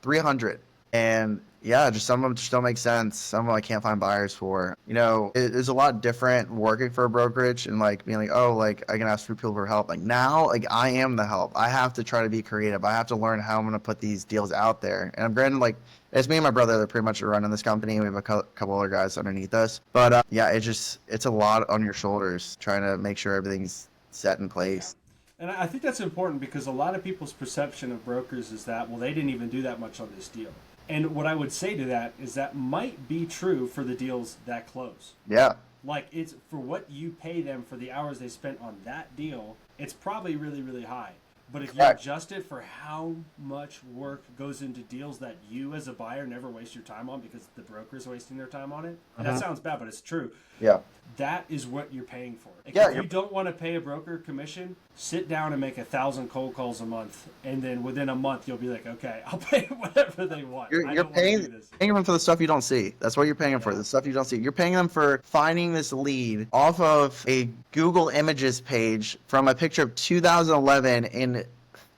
300. And yeah, just some of them just don't make sense. Some of them I can't find buyers for. It's a lot different working for a brokerage and like being like, oh, like I can ask for people for help. Like now, like I am the help. I have to try to be creative. I have to learn how I'm going to put these deals out there. And I'm granted, like it's me and my brother that pretty much are running this company. We have a couple other guys underneath us. But yeah, it's a lot on your shoulders trying to make sure everything's set in place. And I think that's important, because a lot of people's perception of brokers is that, well, they didn't even do that much on this deal. And what I would say to that is that might be true for the deals that close. Yeah. Like, it's for what you pay them for the hours they spent on that deal, it's probably really, really high. But if you adjust it for how much work goes into deals that you as a buyer never waste your time on because the broker's wasting their time on it, and that sounds bad, but it's true. Yeah. That is what you're paying for. Like, Yeah, if you don't want to pay a broker commission, sit down and make 1,000 cold calls a month, and then within a month you'll be like, okay, I'll pay whatever they want. You're paying them for the stuff you don't see. That's what you're paying them for, the stuff you don't see. You're paying them for finding this lead off of a Google Images page from a picture of 2011 and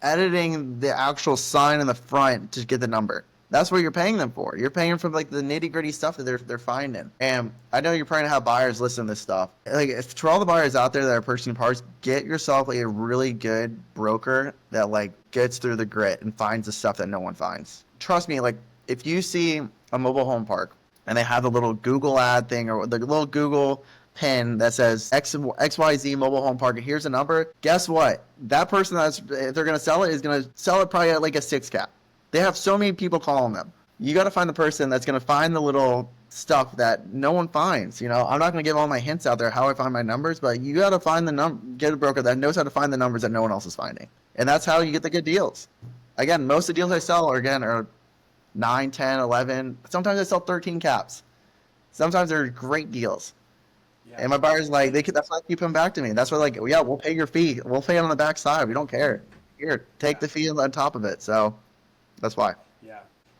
editing the actual sign in the front to get the number. That's what you're paying them for. You're paying them for like the nitty gritty stuff that they're finding. And I know you're trying to have buyers listen to this stuff. Like, if for all the buyers out there that are purchasing parts, get yourself like a really good broker that like gets through the grit and finds the stuff that no one finds. Trust me, like if you see a mobile home park and they have the little Google ad thing or the little Google pin that says XYZ mobile home park, and here's a number, guess what? That person if they're going to sell it is going to sell it probably at like a 6 cap. They have so many people calling them. You got to find the person that's going to find the little stuff that no one finds. I'm not going to give all my hints out there how I find my numbers, but you got to find get a broker that knows how to find the numbers that no one else is finding. And that's how you get the good deals. Again, most of the deals I sell are 9, 10, 11. Sometimes I sell 13 caps. Sometimes they're great deals. Yeah. And my buyers that's why they keep coming back to me. That's why yeah, we'll pay your fee. We'll pay it on the back side. We don't care. Here, take the fee on top of it. So that's why.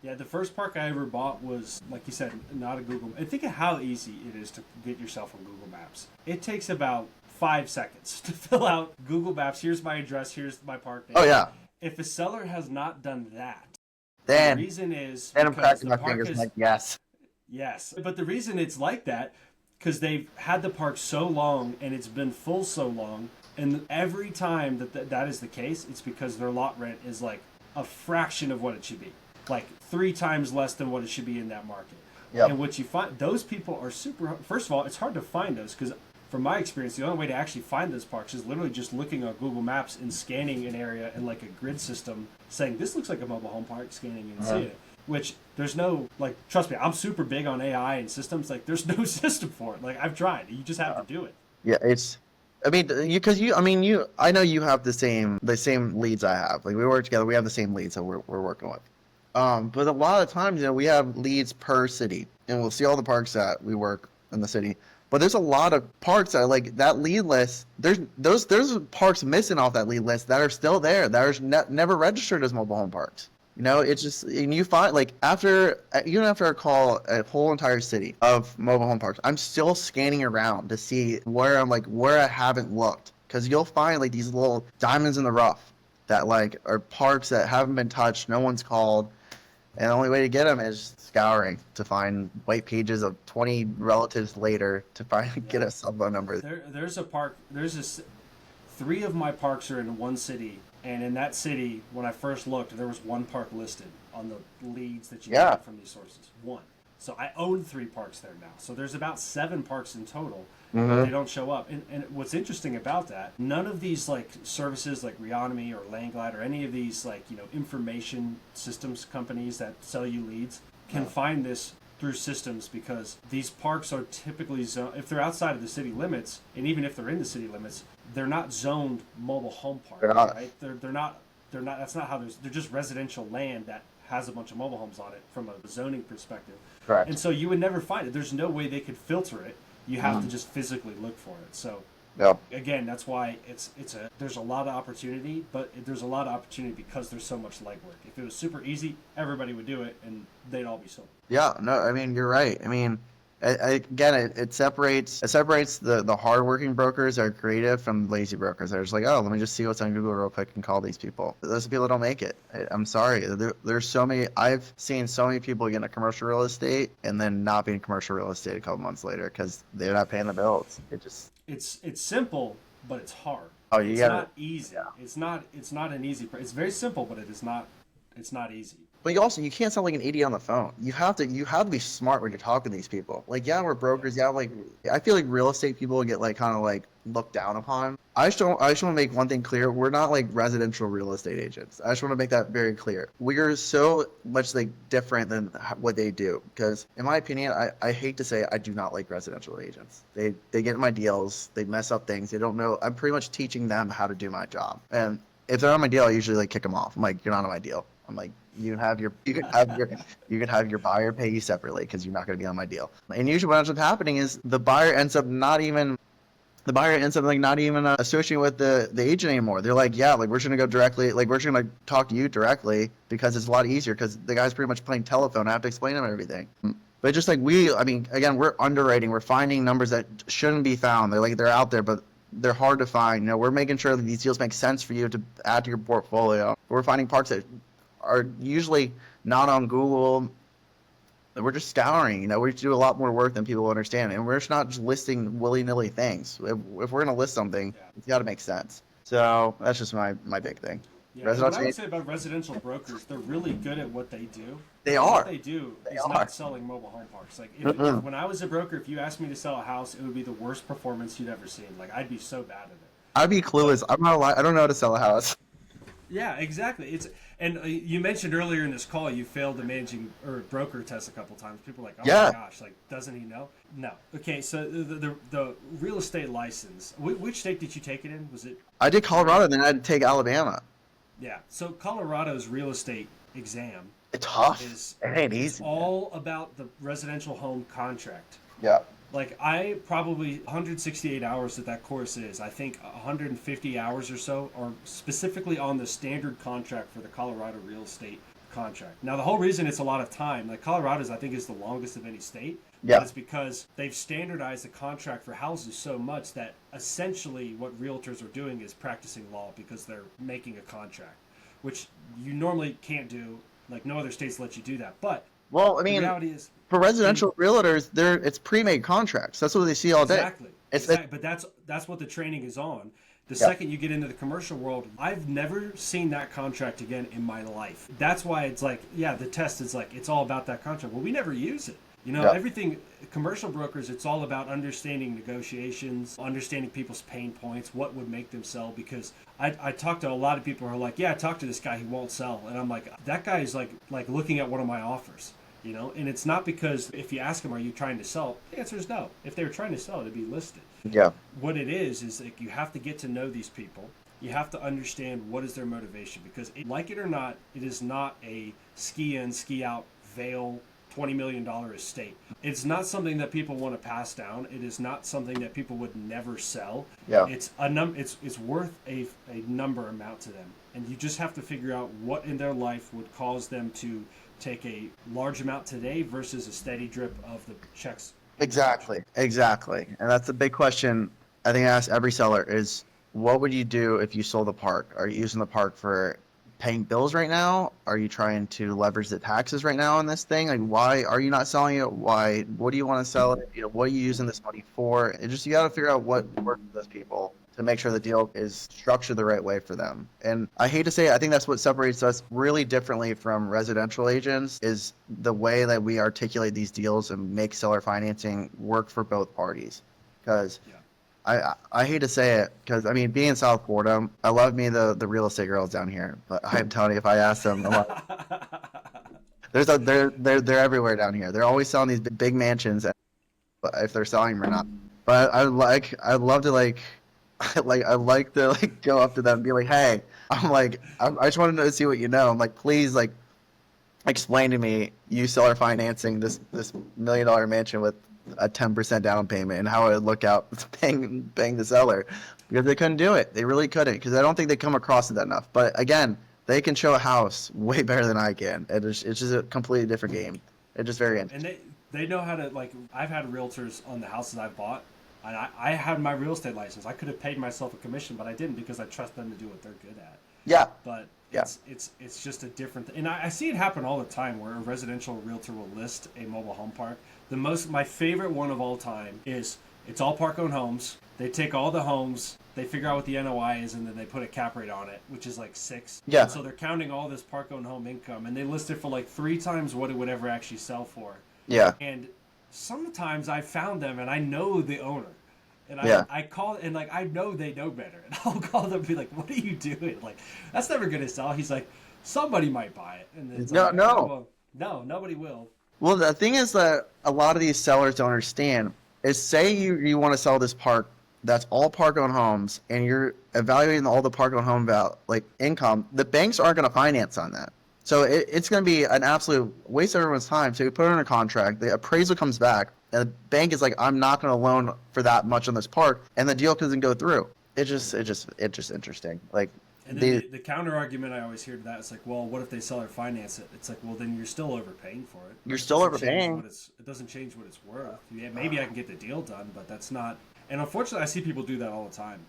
Yeah, the first park I ever bought was, like you said, not a Google. And think of how easy it is to get yourself on Google Maps. It takes about 5 seconds to fill out Google Maps. Here's my address. Here's my park name. Oh, yeah. If a seller has not done that, then the reason is I'm cracking my fingers like, yes. Yes. But the reason it's like that, because they've had the park so long and it's been full so long, and every time that is the case, it's because their lot rent is like a fraction of what it should be. Like 3 times less than what it should be in that market. Yep. And what you find, those people are first of all, it's hard to find those because from my experience, the only way to actually find those parks is literally just looking on Google Maps and scanning an area in like a grid system, saying this looks like a mobile home park, scanning and see it. Which there's no, like, trust me, I'm super big on AI and systems. Like, there's no system for it. Like, I've tried. You just have to do it. Yeah, I mean, I know you have the same leads I have. Like we work together, we have the same leads that we're working with. But a lot of times, we have leads per city, and we'll see all the parks that we work in the city. But there's a lot of parks that are like that lead list. There's parks missing off that lead list that are still there that are never registered as mobile home parks. It's just, and you find like even after I call a whole entire city of mobile home parks, I'm still scanning around to see where I haven't looked, because you'll find like these little diamonds in the rough that like are parks that haven't been touched, no one's called, and the only way to get them is scouring to find white pages of 20 relatives later to get a cell phone number. There's a park. Three of my parks are in one city. And in that city, when I first looked, there was one park listed on the leads that you get from these sources. One. So I own 3 parks there now. So there's about 7 parks in total. They don't show up. And what's interesting about that, none of these like services like Reonomy or Landglide or any of these like, information systems companies that sell you leads can find this through systems, because these parks are typically if they're outside of the city limits, and even if they're in the city limits, they're not zoned mobile home park, right? They're not. That's not how they're just residential land that has a bunch of mobile homes on it from a zoning perspective. Correct. And so you would never find it. There's no way they could filter it. You have to just physically look for it. So again, that's why there's a lot of opportunity, but there's a lot of opportunity because there's so much legwork. If it was super easy, everybody would do it and they'd all be sold. Yeah, no, I mean, you're right. I mean, again, it separates the hardworking brokers that are creative from lazy brokers. They're just like, oh, let me just see what's on Google real quick and call these people. Those people don't make it. I'm sorry. There's so many. I've seen so many people get into commercial real estate and then not be in commercial real estate a couple months later because they're not paying the bills. It's simple, but it's hard. Oh, it's not easy. Yeah. It's not an easy. It's very simple, but it's not easy. But you can't sound like an idiot on the phone. You have to be smart when you're talking to these people. Like, yeah, we're brokers. Yeah, like I feel like real estate people get like kind of like looked down upon. I just want to make one thing clear. We're not like residential real estate agents. I just want to make that very clear. We are so much like different than what they do. Because in my opinion, I hate to say I do not like residential agents. They get in my deals. They mess up things. They don't know. I'm pretty much teaching them how to do my job. And if they're on my deal, I usually like kick them off. I'm like, you're not on my deal. I'm like, you can have your buyer pay you separately because you're not going to be on my deal. And usually what ends up happening is the buyer ends up not even associating with the agent anymore. They're like, yeah, like we're just going to go directly, like we're just going to talk to you directly because it's a lot easier because the guy's pretty much playing telephone. I have to explain him everything. But just like again, we're underwriting. We're finding numbers that shouldn't be found. They're out there, but they're hard to find. We're making sure that these deals make sense for you to add to your portfolio. We're finding parts that are usually not on Google. We're just scouring. We do a lot more work than people understand, and we're just not just listing willy-nilly things. If we're going to list something, it's got to make sense. So that's just my big thing. Yeah, what I would say about residential brokers, they're really good at what they do. They are. What they do is not selling mobile home parks. Like if when I was a broker, if you asked me to sell a house, it would be the worst performance you'd ever seen. Like I'd be so bad at it. I'd be clueless. I'm not I don't know how to sell a house. Yeah, exactly. And you mentioned earlier in this call you failed the broker test a couple times. People are like, oh my gosh, like doesn't he know? No. Okay, so the real estate license. Which state did you take it in? Was it? I did Colorado, then I had to take Alabama. Yeah. So Colorado's real estate exam. It's tough. It ain't easy. It's all about the residential home contract. Yeah. Like I probably 168 hours that course is. I think 150 hours or so are specifically on the standard contract for the Colorado real estate contract. Now the whole reason it's a lot of time, like Colorado's I think is the longest of any state. Yeah. It's because they've standardized the contract for houses so much that essentially what realtors are doing is practicing law because they're making a contract, which you normally can't do. Like no other states let you do that. But well, I mean, the reality is for residential realtors, it's pre-made contracts. That's what they see all day. Exactly. But that's what the training is on. The second you get into the commercial world, I've never seen that contract again in my life. That's why it's like, yeah, the test is like, it's all about that contract. Well, we never use it. You know, Yeah. everything, commercial brokers, it's all about understanding negotiations, understanding people's pain points, what would make them sell. Because I talk to a lot of people who are like, yeah, I talked to this guy, he won't sell. And I'm like, that guy is like looking at one of my offers, you know? And it's not because if you ask him, are you trying to sell? The answer is no. If they were trying to sell, it'd be listed. Yeah. What it is like you have to get to know these people. You have to understand what is their motivation, because like it or not, it is not a ski in, ski out, veil, $20 million estate. It's not something that people want to pass down. It is not something that people would never sell. Yeah. It's it's worth a number amount to them. And you just have to figure out what in their life would cause them to take a large amount today versus a steady drip of the checks. Exactly. Exactly. And that's the big question I think I ask every seller is, what would you do if you sold the park? Are you using the park for paying bills right now? Are you trying to leverage the taxes right now on this thing? Like, why are you not selling it? Why? What do you want to sell it? You know, what are you using this money for? It just, you got to figure out what works for those people to make sure the deal is structured the right way for them. And I hate to say it, I think that's what separates us really differently from residential agents is the way that we articulate these deals and make seller financing work for both parties. Because I hate to say it, because I mean, being in South Florida, I love me the real estate girls down here. But I'm telling you, if I ask them, they're everywhere down here. They're always selling these big mansions, if they're selling them or not. But I'd love to I like to go up to them and be like, hey, I just wanted to see what you know. I'm like, please explain to me you seller financing this $1 million mansion with a 10% down payment and how it would look out paying the seller, because they couldn't do it. They really couldn't, because I don't think they come across it enough. But again, they can show a house way better than I can. It's just a completely different game. It's just very interesting. And they know how to, like, I've had realtors on the houses I've bought, and I had my real estate license. I could have paid myself a commission, but I didn't, because I trust them to do what they're good at. Yeah. But yeah. It's just a different and I see it happen all the time where a residential realtor will list a mobile home park. My favorite one of all time is, it's all park owned homes. They take all the homes, they figure out what the NOI is, and then they put a cap rate on it, which is like 6. Yeah. And so they're counting all this park owned home income, and they list it for like 3 times what it would ever actually sell for. Yeah. And sometimes I found them and I know the owner. And I call, and like, I know they know better. And I'll call them and be like, what are you doing? Like, that's never going to sell. He's like, somebody might buy it. And it's no, like, no. Well, no, nobody will. Well, the thing is that a lot of these sellers don't understand is, say you want to sell this park that's all park-owned homes, and you're evaluating all the park-owned home income. The banks aren't going to finance on that. So it's going to be an absolute waste of everyone's time. So you put it in a contract, the appraisal comes back, and the bank is like, I'm not going to loan for that much on this park, and the deal doesn't go through. It's just interesting. Like, and then the counter argument I always hear to that is like, well, what if they sell or finance it? It's like, well, then you're still overpaying for it. You're still overpaying. It doesn't change what it's worth. Yeah, maybe I can get the deal done, but that's not. And unfortunately, I see people do that all the time.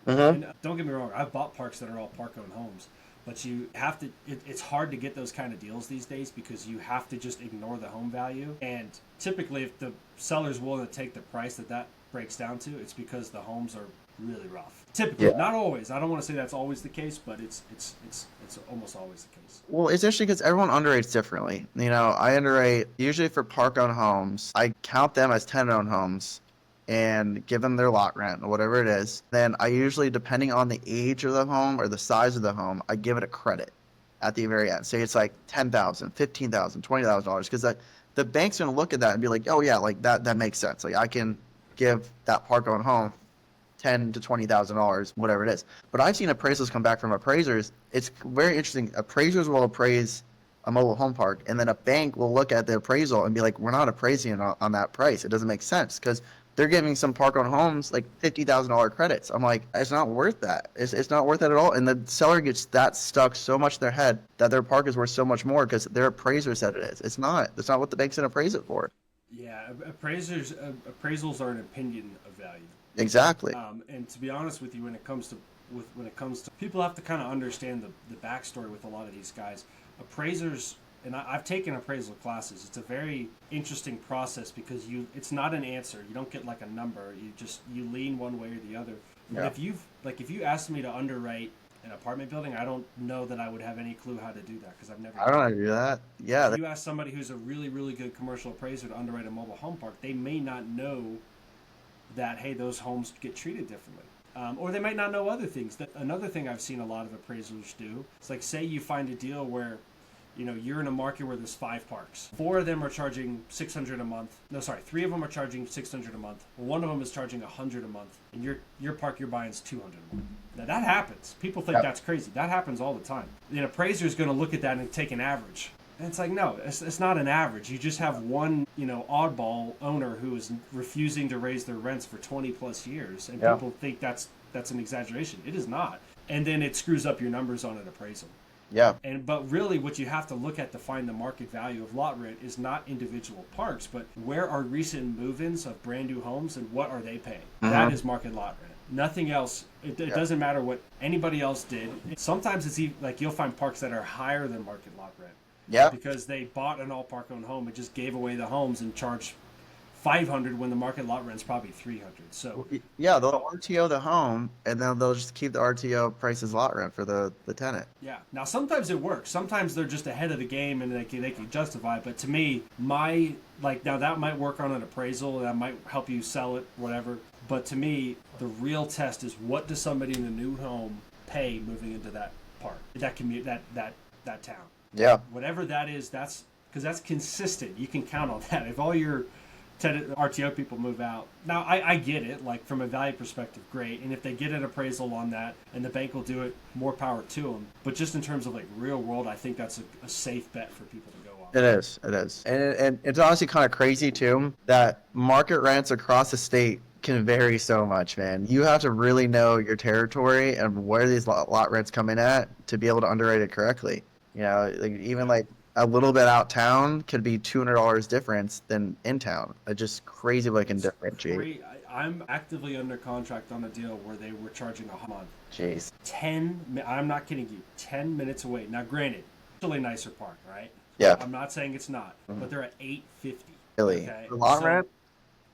Mm-hmm. And don't get me wrong, I've bought parks that are all park-owned homes. But you have to, it's hard to get those kind of deals these days, because you have to just ignore the home value. And typically, if the seller's willing to take the price that breaks down to, it's because the homes are really rough. Typically, not always. I don't want to say that's always the case, but it's almost always the case. Well, it's interesting because everyone underwrites differently. You know, I underwrite usually for park-owned homes. I count them as tenant-owned homes and give them their lot rent or whatever it is. Then I usually, depending on the age of the home or the size of the home, I give it a credit at the very end. Say it's like $10,000, $15,000, $20,000, because the bank's gonna look at that and be like, oh yeah, like that makes sense. Like, I can give that park-owned home $10,000 to $20,000, whatever it is. But I've seen appraisals come back from appraisers. It's very interesting. Appraisers will appraise a mobile home park, and then a bank will look at the appraisal and be like, we're not appraising it on that price. It doesn't make sense, because they're giving some park-owned homes like $50,000 credits. I'm like, it's not worth that. It's not worth it at all. And the seller gets that stuck so much in their head that their park is worth so much more because their appraiser said it is. It's not. That's not what the bank's gonna appraise it for. Yeah, appraisals are an opinion of value. Exactly. And to be honest with you, when it comes to people have to kind of understand the backstory with a lot of these guys. Appraisers, and I've taken appraisal classes. It's a very interesting process, because it's not an answer. You don't get like a number. You lean one way or the other. Yeah. But if you asked me to underwrite an apartment building, I don't know that I would have any clue how to do that because I've never I don't know done how it. to do that. Yeah, If you ask somebody who's a really, really good commercial appraiser to underwrite a mobile home park, they may not know that, hey, those homes get treated differently. Or they might not know other things. Another thing I've seen a lot of appraisers do, it's like, say you find a deal where, you're in a market where there's 5 parks. 4 of them are charging $600 a month. No, sorry, 3 of them are charging $600 a month. One of them is charging $100 a month. And your park you're buying is $200 a month. Now that happens. People think that's crazy. That happens all the time. The appraiser is going to look at that and take an average. And it's like, no, it's not an average. You just have one, oddball owner who is refusing to raise their rents for 20 plus years, and people think that's an exaggeration. It is not. And then it screws up your numbers on an appraisal. Yeah. But really what you have to look at to find the market value of lot rent is not individual parks, but where are recent move-ins of brand new homes and what are they paying? That is market lot rent. Nothing else. It doesn't matter what anybody else did. Sometimes it's even, like, you'll find parks that are higher than market lot rent. Yeah. Because they bought an all park owned home and just gave away the homes and charged $500 when the market lot rent's probably $300. So yeah, they'll RTO the home and then they'll just keep the RTO price as lot rent for the tenant. yeah. Now sometimes it works. Sometimes they're just ahead of the game and they can justify it. But to me, now that might work on an appraisal, that might help you sell it, whatever. But to me, the real test is, what does somebody in a new home pay moving into that park, that commute, that town? Yeah. Whatever that is, that's because that's consistent. You can count on that. If all your RTO people move out, now I get it. Like, from a value perspective, great. And if they get an appraisal on that, and the bank will do it, more power to them. But just in terms of, like, real world, I think that's a safe bet for people to go on. It is. And it's honestly kind of crazy too that market rents across the state can vary so much, man. You have to really know your territory and where these lot rents come in at to be able to underwrite it correctly. Like, even like a little bit out town could be $200 difference than in town. It's just crazy what it can differentiate. I'm actively under contract on a deal where they were charging a month. Jeez. I'm not kidding you, 10 minutes away. Now, granted, it's a really nicer park, right? Yeah. I'm not saying it's not, but they're at $850. Really? Okay? The lot rent?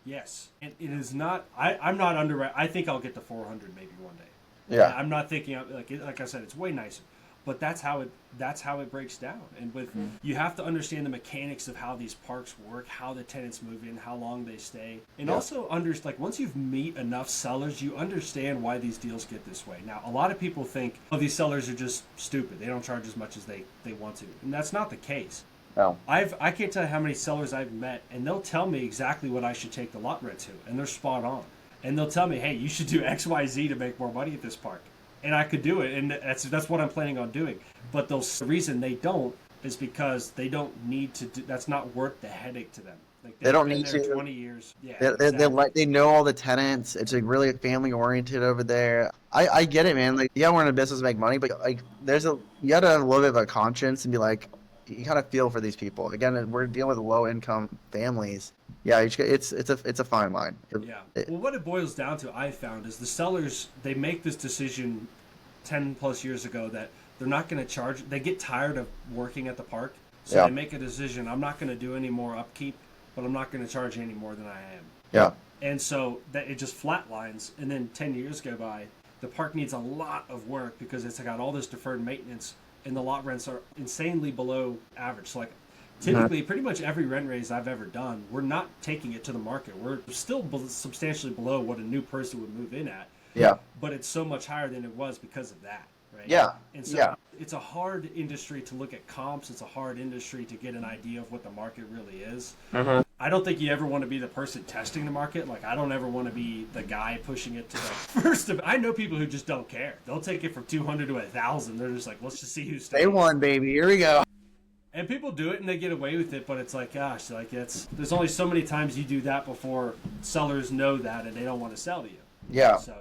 Yes. And it is not, I'm not under, I think I'll get to 400 maybe one day. Yeah. I'm not thinking, like I said, it's way nicer. But that's how it breaks down. And you have to understand the mechanics of how these parks work, how the tenants move in, how long they stay, and also once you've meet enough sellers, you understand why these deals get this way. Now, a lot of people think, oh, these sellers are just stupid. They don't charge as much as they want to, and that's not the case. No. I can't tell you how many sellers I've met, and they'll tell me exactly what I should take the lot rent to, and they're spot on. And they'll tell me, hey, you should do X, Y, Z to make more money at this park. And I could do it, and that's what I'm planning on doing. But the reason they don't is because they don't need to do. That's not worth the headache to them. Like, they don't been need there to. 20 years. Yeah, they know all the tenants. It's like really family oriented over there. I get it, man. Like, yeah, we're in a business to make money, but like, you got to have a little bit of a conscience and be like, you kind of feel for these people. Again, we're dealing with low income families. Yeah, it's a fine line. Yeah. Well, what it boils down to, I found, is the sellers, they make this decision 10 plus years ago that they're not going to charge. They get tired of working at the park, so they make a decision. I'm not going to do any more upkeep, but I'm not going to charge any more than I am. Yeah. And so that it just flatlines, and then 10 years go by. The park needs a lot of work because it's got all this deferred maintenance, and the lot rents are insanely below average. So, like, typically, pretty much every rent raise I've ever done, we're not taking it to the market. We're still substantially below what a new person would move in at. Yeah. But it's so much higher than it was because of that, right? Yeah. And so it's a hard industry to look at comps. It's a hard industry to get an idea of what the market really is. Mm-hmm. I don't think you ever want to be the person testing the market. Like, I don't ever want to be the guy pushing it to the first of. I know people who just don't care. They'll take it from 200 to 1,000. They're just like, let's just see who stays. Day one, baby. Here we go. And people do it and they get away with it, but it's like, gosh, like, there's only so many times you do that before sellers know that and they don't want to sell to you. Yeah. So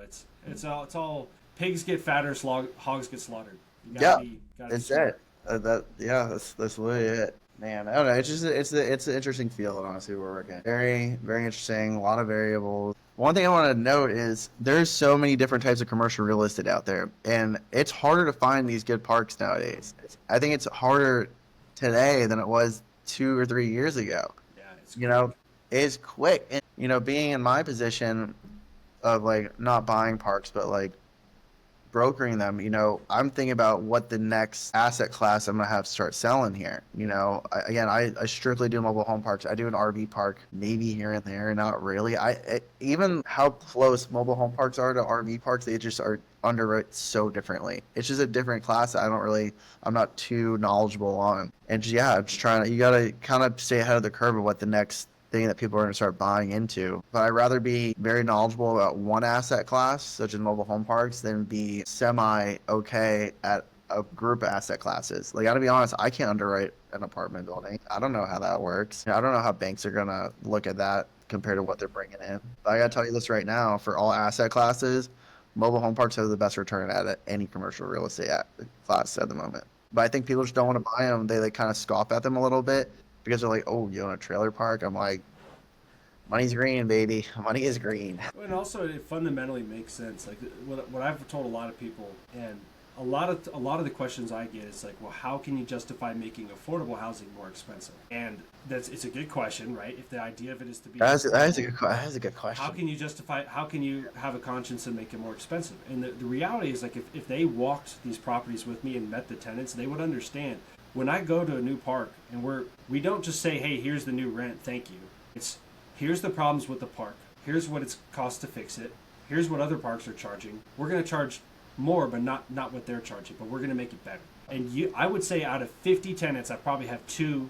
it's all pigs get fatter, hogs get slaughtered. That's it. That's literally it. Man, I don't know. It's an interesting field, honestly. We're working very, very interesting. A lot of variables. One thing I want to note is there's so many different types of commercial real estate out there, and it's harder to find these good parks nowadays. I think it's harder today than it was 2 or 3 years ago. Yeah, it's quick. And, being in my position of, like, not buying parks, but, like, brokering them, I'm thinking about what the next asset class I'm gonna have to start selling here. I strictly do mobile home parks. I do an RV park, maybe here and there, not really. Even how close mobile home parks are to RV parks, they just are underwritten so differently. It's just a different class that I'm not too knowledgeable on. And I'm just you gotta kind of stay ahead of the curve of what the next thing that people are going to start buying into. But I'd rather be very knowledgeable about one asset class, such as mobile home parks, than be semi-okay at a group of asset classes. Like, I gotta be honest, I can't underwrite an apartment building. I don't know how that works. I don't know how banks are going to look at that compared to what they're bringing in. But I gotta tell you this right now, for all asset classes, mobile home parks have the best return at any commercial real estate class at the moment. But I think people just don't want to buy them. They kind of scoff at them a little bit because they're like, oh, you own a trailer park? I'm like, money's green, baby. Money is green. And also, it fundamentally makes sense. Like what I've told a lot of people, and a lot of the questions I get is like, well, how can you justify making affordable housing more expensive? And it's a good question, right? If the idea of it is to be that is a good question. How can you justify? How can you have a conscience and make it more expensive? And the reality is, like, if they walked these properties with me and met the tenants, they would understand. When I go to a new park and we don't just say, hey, here's the new rent, thank you. It's here's the problems with the park. Here's what it's cost to fix it. Here's what other parks are charging. We're going to charge more, but not what they're charging, but we're going to make it better. And I would say out of 50 tenants, I probably have 2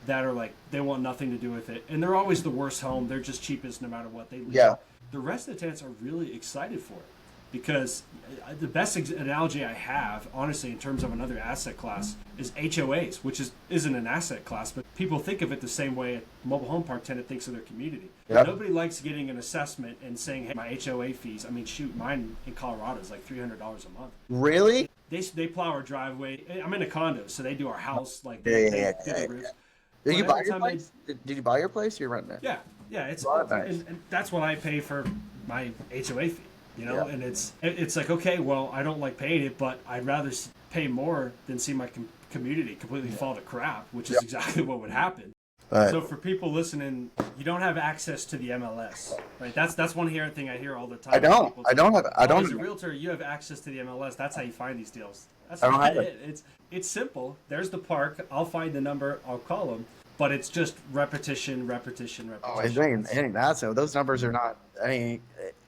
that are like, they want nothing to do with it. And they're always the worst home. They're just cheapest no matter what they leave. Yeah. The rest of the tenants are really excited for it. Because the best analogy I have, honestly, in terms of another asset class, is HOAs, which isn't an asset class, but people think of it the same way a mobile home park tenant thinks of their community. Yep. Nobody likes getting an assessment and saying, hey, my HOA fees, I mean, shoot, mine in Colorado is like $300 a month. Really? They plow our driveway. I'm in a condo, so they do our house. Like, they do the roof. Did you buy your place? Did you buy your place? Or you're renting it? Yeah. It's nice. And that's what I pay for my HOA fee. And it's like, okay, well, I don't like paying it, but I'd rather pay more than see my community completely fall to crap, which is exactly what would happen. So for people listening, you don't have access to the MLS, right? That's one thing I hear all the time. I don't. As a realtor, you have access to the MLS. That's how you find these deals. That's not it. It's simple. There's the park. I'll find the number. I'll call them. But it's just repetition. Oh, I think that's so. Those numbers are not. I mean,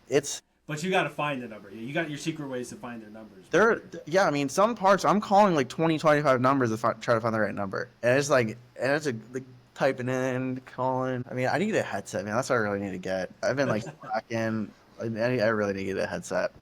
it's. But you got to find the number. You got your secret ways to find their numbers. I mean, some parts I'm calling like 20, 25 numbers to try to find the right number, and it's like typing in, calling. I mean, I need to get a headset, man. That's what I really need to get. I've been like slacking. I really need to get a headset.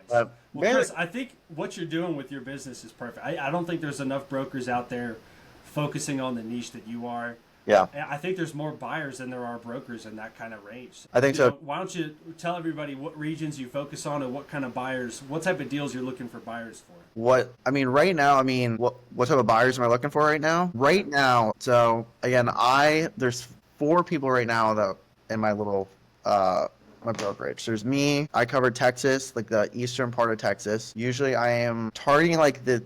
Chris, I think what you're doing with your business is perfect. I don't think there's enough brokers out there focusing on the niche that you are. Yeah. I think there's more buyers than there are brokers in that kind of range. I think so. Why don't you tell everybody what regions you focus on and what kind of buyers, what type of deals you're looking for buyers for? What type of buyers am I looking for right now? Right now, so again, there's 4 people right now that in my little my brokerage. There's me. I cover Texas, like the eastern part of Texas. Usually I am targeting like the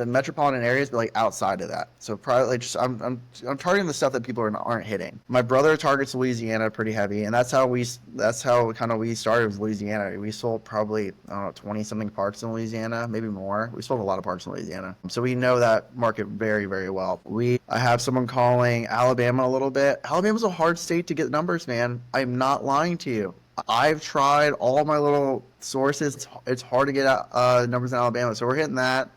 metropolitan areas, but like outside of that. So probably just I'm targeting the stuff that people aren't hitting. My brother targets Louisiana pretty heavy, and that's how we started with Louisiana. We sold probably 20 something parks in Louisiana, maybe more. We sold a lot of parks in Louisiana, so we know that market very, very well. I have someone calling Alabama a little bit. Alabama's a hard state to get numbers, man. I'm not lying to you. I've tried all my little sources. It's hard to get numbers in Alabama, so we're hitting that.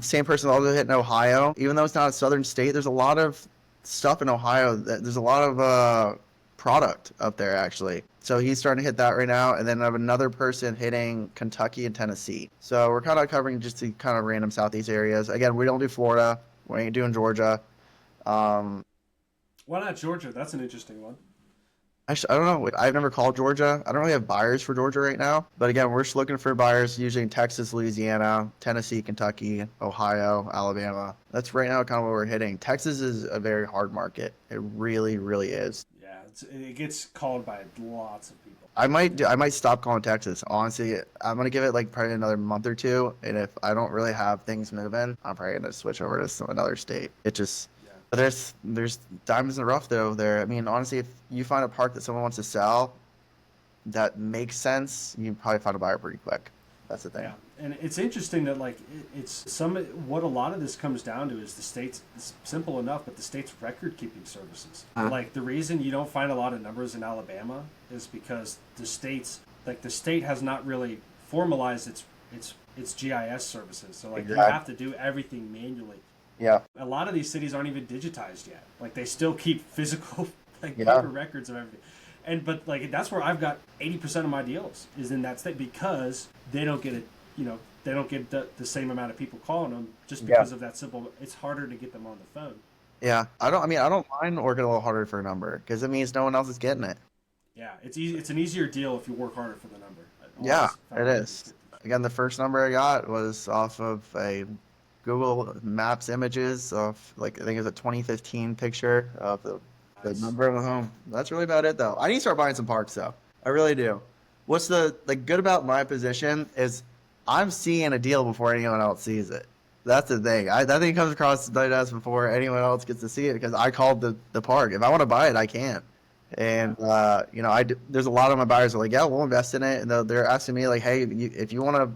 Same person also hitting Ohio. Even though it's not a southern state, there's a lot of stuff in Ohio. There's a lot of product up there, actually. So he's starting to hit that right now. And then I have another person hitting Kentucky and Tennessee. So we're kind of covering just the kind of random southeast areas. Again, we don't do Florida. We ain't doing Georgia. Why not Georgia? That's an interesting one. Actually, I don't know. I've never called Georgia. I don't really have buyers for Georgia right now. But again, we're just looking for buyers usually in Texas, Louisiana, Tennessee, Kentucky, Ohio, Alabama. That's right now kind of what we're hitting. Texas is a very hard market. It really, really is. Yeah, it gets called by lots of people. I might stop calling Texas. Honestly, I'm going to give it like probably another month or 2. And if I don't really have things moving, I'm probably going to switch over to another state. It just... But there's diamonds in the rough though there. I mean, honestly, if you find a park that someone wants to sell that makes sense, you can probably find a buyer pretty quick. That's the thing. Yeah, and it's interesting that like it's some what a lot of this comes down to is the state's, it's simple enough, but the state's record keeping services. Like the reason you don't find a lot of numbers in Alabama is because the state has not really formalized its GIS services. So like you have to do everything manually. Yeah. A lot of these cities aren't even digitized yet. Like they still keep physical paper records of everything. But like that's where I've got 80% of my deals is in that state because they don't get they don't get the same amount of people calling them just because of that simple. It's harder to get them on the phone. Yeah, I don't mind working a little harder for a number because it means no one else is getting it. Yeah, it's easy. It's an easier deal if you work harder for the number. Yeah, it is. Again, the first number I got was off of a Google Maps images of like I think it was a 2015 picture of the number of the home. That's really about it though. I need to start buying some parks though. I really do. What's the good about my position is I'm seeing a deal before anyone else sees it. That's the thing. That thing comes across my desk before anyone else gets to see it because I called the park. If I want to buy it, I can. And there's a lot of my buyers are like, yeah, we'll invest in it, and they're asking me like, hey, if you want to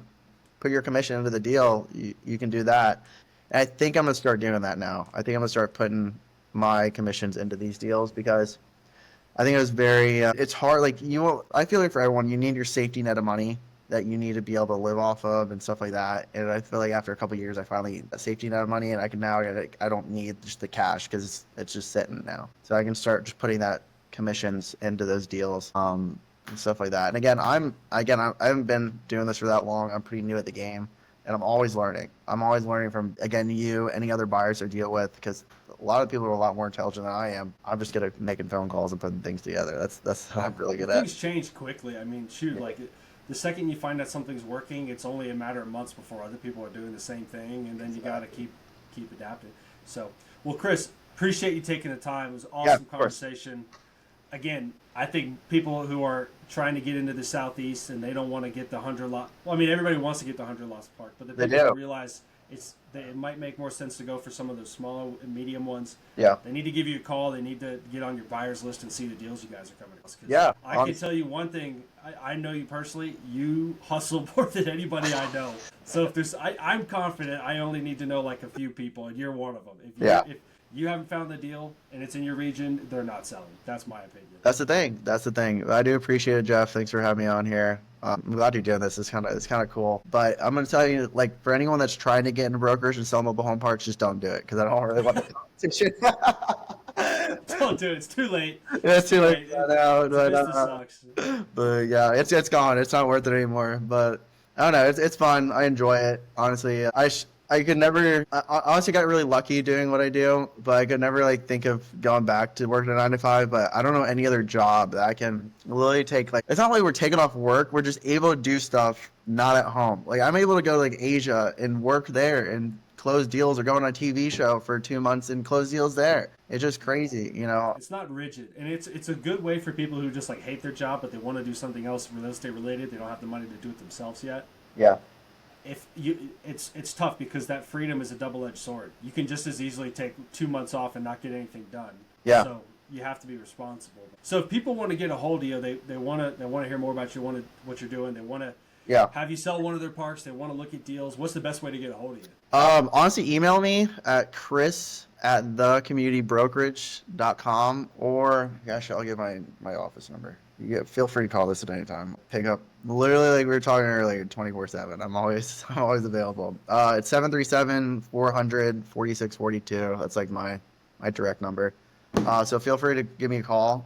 put your commission into the deal, you can do that. And I think I'm gonna start doing that now. I think I'm gonna start putting my commissions into these deals because I think it was very. It's hard. Like I feel like for everyone, you need your safety net of money that you need to be able to live off of and stuff like that. And I feel like after a couple of years, I finally get a safety net of money, and I can now. I don't need just the cash because it's just sitting now, so I can start just putting that commissions into those deals and stuff like that. And again, I haven't been doing this for that long. I'm pretty new at the game, and I'm always learning. I'm always learning from you, any other buyers I deal with, because a lot of people are a lot more intelligent than I am. I'm just good at making phone calls and putting things together. That's how I'm really good at. Things change quickly. I mean, shoot, like the second you find out something's working, it's only a matter of months before other people are doing the same thing, and then you got to keep adapting. So, well, Chris, appreciate you taking the time. It was an awesome conversation. Again, I think people who are trying to get into the Southeast and they don't want to get the 100 lot. Well, I mean, everybody wants to get the 100 lots park, but the people realize it might make more sense to go for some of those smaller and medium ones. Yeah. They need to give you a call. They need to get on your buyers list and see the deals you guys are coming across. Yeah. I can tell you one thing. I know you personally. You hustle more than anybody I know. So if there's, I'm confident. I only need to know like a few people, and you're one of them. If you haven't found the deal and it's in your region, they're not selling. That's my opinion. That's the thing. I do appreciate it, Jeff. Thanks for having me on here. I'm glad you're doing this. It's kind of cool. But I'm going to tell you, like, for anyone that's trying to get into brokerage and sell mobile home parks, just don't do it because I don't really want to. Don't do it. It's too late. It's too late. Sucks. But yeah, it's gone. It's not worth it anymore. But I don't know. It's fun. I enjoy it. Honestly, I could never. I honestly got really lucky doing what I do, but I could never like think of going back to working a 9 to 5. But I don't know any other job that I can literally take. Like it's not like we're taking off work. We're just able to do stuff not at home. Like I'm able to go to like Asia and work there and close deals, or go on a TV show for 2 months and close deals there. It's just crazy, you know. It's not rigid, and it's a good way for people who just like hate their job, but they want to do something else real estate related. They don't have the money to do it themselves yet. Yeah. It's tough because that freedom is a double-edged sword. You can just as easily take 2 months off and not get anything done. Yeah. So you have to be responsible. So if people want to get a hold of you, they want to hear more about you, what you're doing. They want to have you sell one of their parks. They want to look at deals. What's the best way to get a hold of you? Honestly, email me at chris@thecommunitybrokerage.com, or gosh, I'll give my office number. Feel free to call this at any time. Pick up literally like we were talking earlier, 24/7. I'm always available. It's 737-400-4642. That's like my direct number. So feel free to give me a call.